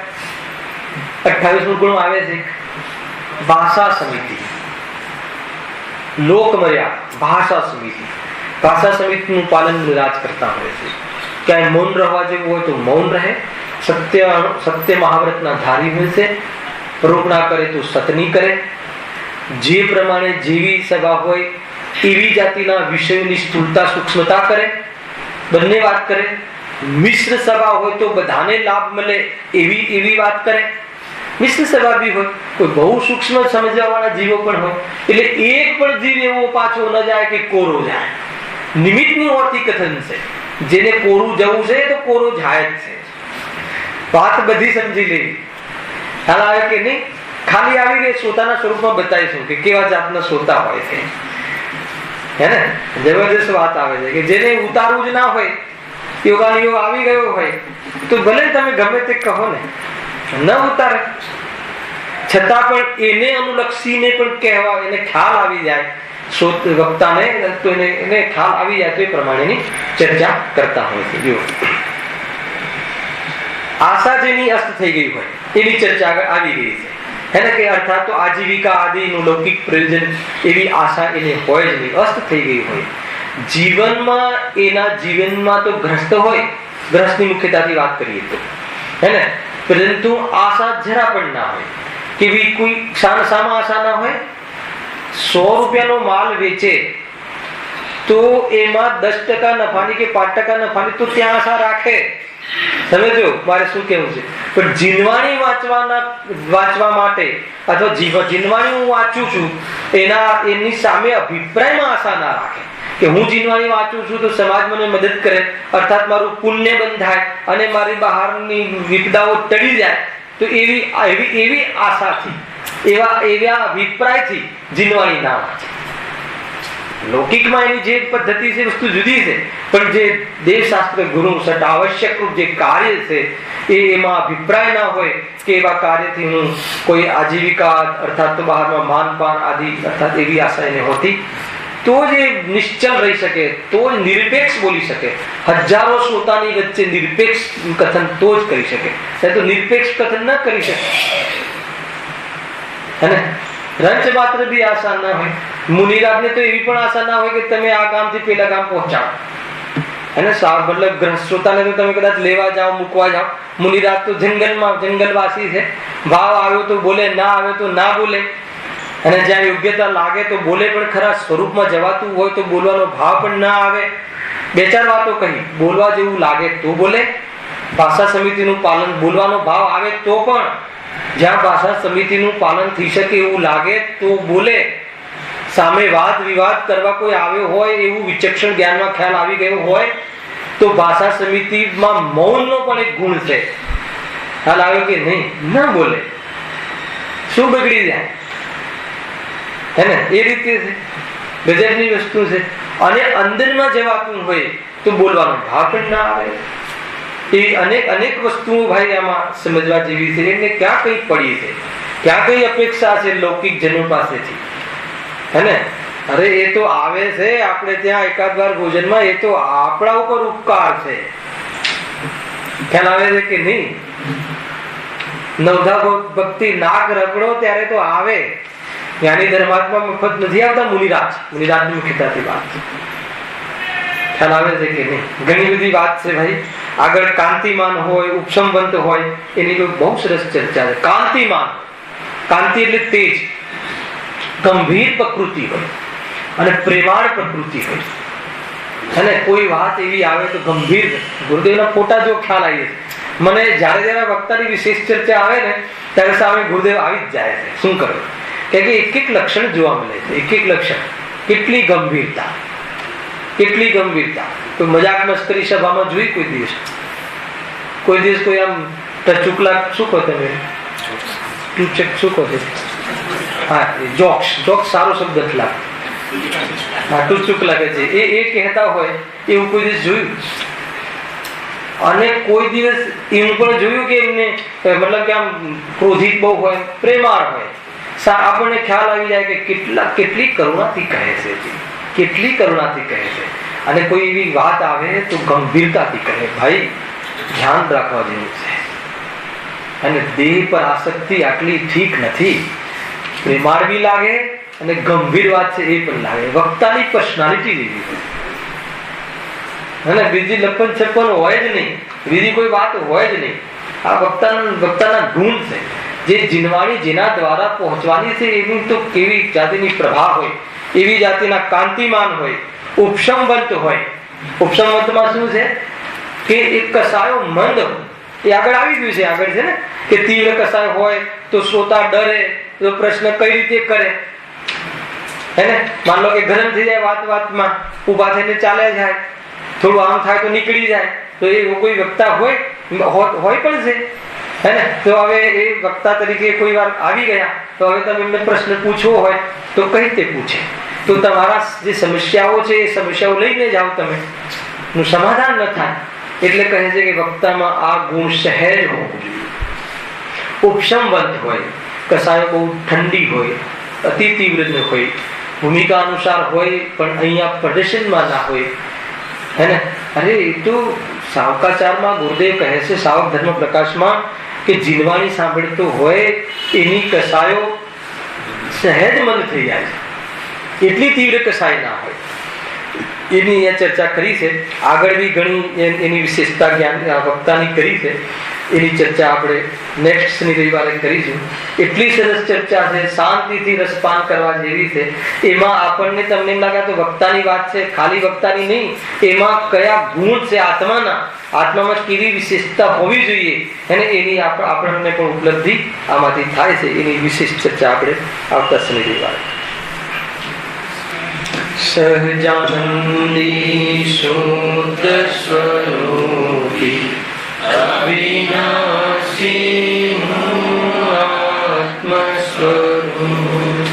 28મું ગુણ આવે છે ભાષા સમિતિ. લોક મર્યાદા, ભાષા સમિતિ. ભાષા સમિતિનું પાલન રાજ કરતા હોય છે. ક્યાંય મૌન રહેવા જેવું હોય તો મૌન રહે. સત્ય મહાવ્રતના ધારી હોય છે. રોકણા કરે તો સતની કરે. જે પ્રમાણે જેવી સભા હોય એવી જાતિના વિષયોની સ્થૂળતા સૂક્ષ્મતા કરે, બંને વાત કરે. મિશ્ર સભા હોય તો બધાને લાભ મળે એવી વાત કરે. મિશ્ર સ્વભાવી હોય, કોઈ બહુ સૂક્ષ્મ સમજવા વાળા જીવો પણ હોય. એટલે એક પણ જીવ એવો પાછો ન જાય કે કોરો જાય. નિમિત્તનું અર્થી કથન છે. જેને કોરું જવું છે તો કોરો જાય જ છે. વાત બધી સમજી લેવી. ખ્યાલ આવે કે નહીં? ખાલી આવી ગઈ શ્રોતાના સ્વરૂપમાં બતાવીશું કે કેવા જાતના શ્રોતા હોય છે. હે ને? જબરજસ્ત વાત આવે છે કે જેને ઉતારવું જ ના હોય, યોગાનિયોગ આવી ગયો હોય તો ભલે તમે ગમે તે કહો ને, ન ઉતારે છતાં પણ એને અનુલક્ષીને પણ કહેવા, એને ખ્યાલ આવી જાય વક્તાને, તો એને ખ્યાલ આવી જાય તો એ પ્રમાણેની ચર્ચા કરતા હોય છે. જો આશા જેની અસ્ત થઈ ગઈ હોય એવી ચર્ચા આગળ આવી ગઈ છે. એને કે અર્થાત તો આજીવિકા આદિનું લૌકિક પ્રયોજન એવી આશા એને હોય જ નહીં, અસ્ત થઈ ગઈ હોય. જીવનમાં એના જીવનમાં તો ગ્રસ્ત હોય, ગ્રસ્તની મુખ્યતાથી વાત કરીએ તો, હે ને? પરંતુ આશા જરા પણ ના હોય. કેવી કોઈ શામાં આશા ના હોય? 100 રૂપિયાનો માલ વેચે તો એમાં 10% નફાની કે 5% નફાની તો ત્યાં આશા રાખે. સમજો મારે શું કેવું છે? પણ જીનવાણી વાંચવા માટે અથવા જીનવાણી હું વાંચું છું એની સામે અભિપ્રાયમાં આશા ના રાખે કે હું જીનવાણી વાંચું છું તો સમાજ મને મદદ કરે, અર્થાત મારું પુણ્ય બંધાય અને મારી બહારની વિપદાઓ ટળી જાય. તો એવી આશાથી, એવા અભિપ્રાયથી જીનવાણી ના વાંચે. લૌકિકમાં એની જે પદ્ધતિ છે વસ્તુ જુદી છે, પણ જે દેવશાસ્ત્ર ગુરુ સટ આવશ્યક રૂપ જે કાર્ય છે એમાં અભિપ્રાય ના હોય કે એવા કાર્યથી હું કોઈ આજીવિકા અર્થાત તો બહારમાં માનપાન આદિ અર્થાત એવી આશા એને હોતી, તો જ એ નિશ્ચલ રહી શકે, તો જ નિરપેક્ષ બોલી શકે. હજારો શ્રોતાની વચ્ચે નિરપેક્ષ કથન તો જ કરી શકે, તો નિરપેક્ષ કથન ન કરી શકે. અને રંચ માત્ર બી આશા ના હોય. મુનિરાજને તો એવી પણ આશા ના હોય કે તમે આ ગામથી પેલા ગામ પહોંચાડો. અને મતલબ શ્રોતાને તો તમે કદાચ લેવા જાઓ, મૂકવા જાઓ. મુનિરાજ તો જંગલવાસી છે. ભાવ આવ્યો તો બોલે, ના આવ્યો તો ના બોલે. અને જ્યાં યોગ્યતા લાગે તો બોલે પણ ખરા. સ્વરૂપમાં જવાતું હોય તો બોલવાનો ભાવ પણ ના આવે. 2-4 વાતો કહી, બોલવા જેવું લાગે તો બોલે. ભાષા સમિતિનું પાલન, બોલવાનો ભાવ આવે તો પણ જ્યાં ભાષા સમિતિનું પાલન થઈ શકે એવું લાગે તો બોલે. સામે વાદ વિવાદ કરવા કોઈ આવ્યો હોય એવું વિચક્ષણ જ્ઞાનમાં ખ્યાલ આવી ગયો હોય તો ભાષા સમિતિમાં મૌનનો પણ એક ગુણ છે. ખ્યાલ આવ્યો કે નહીં? ના બોલે, શું બગડી જાય? હે ને? એ રીતે છે, ગજબની વસ્તુ છે. અને અંદરમાં જવાતું હોય તો બોલવાનો ભાવ પણ ના આવે. એ અનેક વસ્તુઓ ભાઈ આમાં સમજવા જેવી છે. એને ક્યાં કઈ પડી છે, ક્યાં કઈ અપેક્ષા છે લૌકિક જનો પાસેથી, હે ને? અરે એ તો આવે છે આપણે ત્યાં એકાદ વાર ભોજનમાં, એ તો આપણા ઉપર ઉપકાર છે. ખ્યાલ આવે છે કે નહીં? નવધા ભક્તિ નાક રગડો ત્યારે તો આવે. જ્ઞાની ધર્માત્મા મફત નથી આવતા. મુનિરાજની મુખ્યતાથી વાત છે. ખ્યાલ આવે છે કે નહીં? ઘણી બધી વાત છે ભાઈ. આગળ કાંતિમાન હોય, ઉપસંવંત હોય, એની બહુ સરસ ચર્ચા છે. કાંતિમાન, કાંતિ એટલે તેજ, ગંભીર પ્રકૃતિ હોય અને પ્રેમાળ પ્રકૃતિ હોય. અને કોઈ વાત એવી આવે તો ગંભીર, ગુરુદેવના ફોટા જો ખ્યાલ આવી છે મને, જયારે વક્તાની વિશેષ ચર્ચા આવે ને ત્યારે સામે ગુરુદેવ આવી જ જાય છે. શું કરવું? કે એક લક્ષણ જોવા મળે છે. એક લક્ષણ, કેટલી ગંભીરતા, કેટલી ગંભીરતા. કોઈ મજાક મસ્કરી સભામાં જોઈ કોઈ દિવસ કોઈ આમ ટચુકલા, શું કહો તમે? શું કહો છો? હા, જોક્સ સારો શબ્દ લાગે. હા, ટુચુક લાગે છે એ કહેતા હોય એવું કોઈ દિવસ જોયું? અને કોઈ દિવસ એવું પણ જોયું કે એમને મતલબ કે આમ ક્રોધિત બહુ હોય, પ્રેમાળ હોય, આપણને ખ્યાલ આવી જાય કે કેટલી કરુણાથી કહે છે, કેટલી કરુણાથી કહે છે. અને કોઈ એવી વાત આવે તો ગંભીરતાથી કહે. ભાઈ ધ્યાન રાખવા જેવું છે. અને દેહ પર આસક્તિ આટલી ઠીક નથી. પ્રેમાળ બી લાગે અને ગંભીર વાત છે એ પણ લાગે. વક્તાની પર્સનાલિટી જેવી હોય. અને બીજી લપન છપ્પન હોય જ નહીં, બીજી કોઈ વાત હોય જ નહીં. આ વક્તાના ગુણ છે. જે જીનવાણી જેના દ્વારા પહોંચવાની છે એની તો કેવી જાતિની પ્રભા હોય, એવી જાતિના કાંતિમાન હોય, ઉપસંવંત હોય. ઉપસંવંતમાં શું છે કે એક કસાયો મંદ હોય, એ આગળ આવી ગયું છે, આગળ છે ને કે તીવ્ર કસાય હોય તો શ્રોતા ડરે તો પ્રશ્ન કઈ રીતે કરે, હે ને? માન લો કે ગરમ થઈ જાય વાતમાં, ઉભા થઈને ચાલ્યા જાય, થોડું આમ થાય તો નીકળી જાય, તો એ કોઈ વક્તા હોય પણ છે, હે ને? તો હવે એ વક્તા તરીકે કોઈ વાર આવી ગયા તો હવે તમે એમને પ્રશ્ન પૂછવો હોય તો કઈ રીતે પૂછે? તો તમારા જે સમસ્યાઓ છે એ સમસ્યાઓ લઈને જાઓ તમે, નું સમાધાન ન થાય. એટલે કહે છે કે વક્તામાં આ ગુણ સહેજ હોવું જોઈએ, ઉપશમવંત હોય, કસાયો બહુ ઠંડી હોય, અતિ તીવ્ર ન હોય, ભૂમિકા અનુસાર હોય પણ અહીંયા પ્રદર્શનમાં ના હોય, હે ને? અરે એ તો સાવકાચારમાં ગુરુદેવ કહે છે સાવક ધર્મ પ્રકાશમાં કે જીનવાણી સાંભળતો હોય એની કસાયો સહેજ મન થઈ જાય છે, એટલી તીવ્ર કસાય ના હોય. એની અહીંયા ચર્ચા કરી છે, આગળ બી ઘણી એની વિશેષતા જ્ઞાન વક્તાની કરી છે, એની ચર્ચા આપણે નેક્સ્ટ રવિવારે કરીશું. એટલી સરસ ચર્ચા છે, શાંતિથી રસપાન કરવા જેવી છે. એમાં આપણને તમને એમ લાગે તો વક્તાની વાત છે, ખાલી વક્તાની નહીં, એમાં કયા ગુણ છે આત્મામાં કેવી વિશેષતા હોવી જોઈએ અને એની આપણને પણ ઉપલબ્ધિ આમાંથી થાય છે. એની વિશેષ ચર્ચા આપણે આવતા શનિ રવિવારે. સહજાનંદી શુદ્ધ સ્વરૂપી અવિનાશી આત્મ સ્વરૂપ,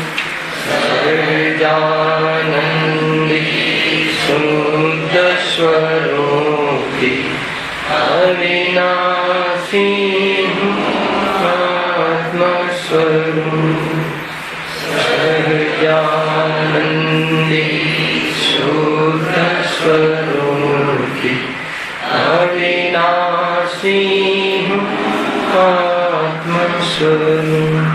સહજાનંદી શુદ્ધ સ્વરૂપી અવિનાશી આત્મ સ્વરૂપ, સહજાનંદી શુદ્ધ સ્વરૂપી અવિનાશી આત્મ સ્વરૂપ.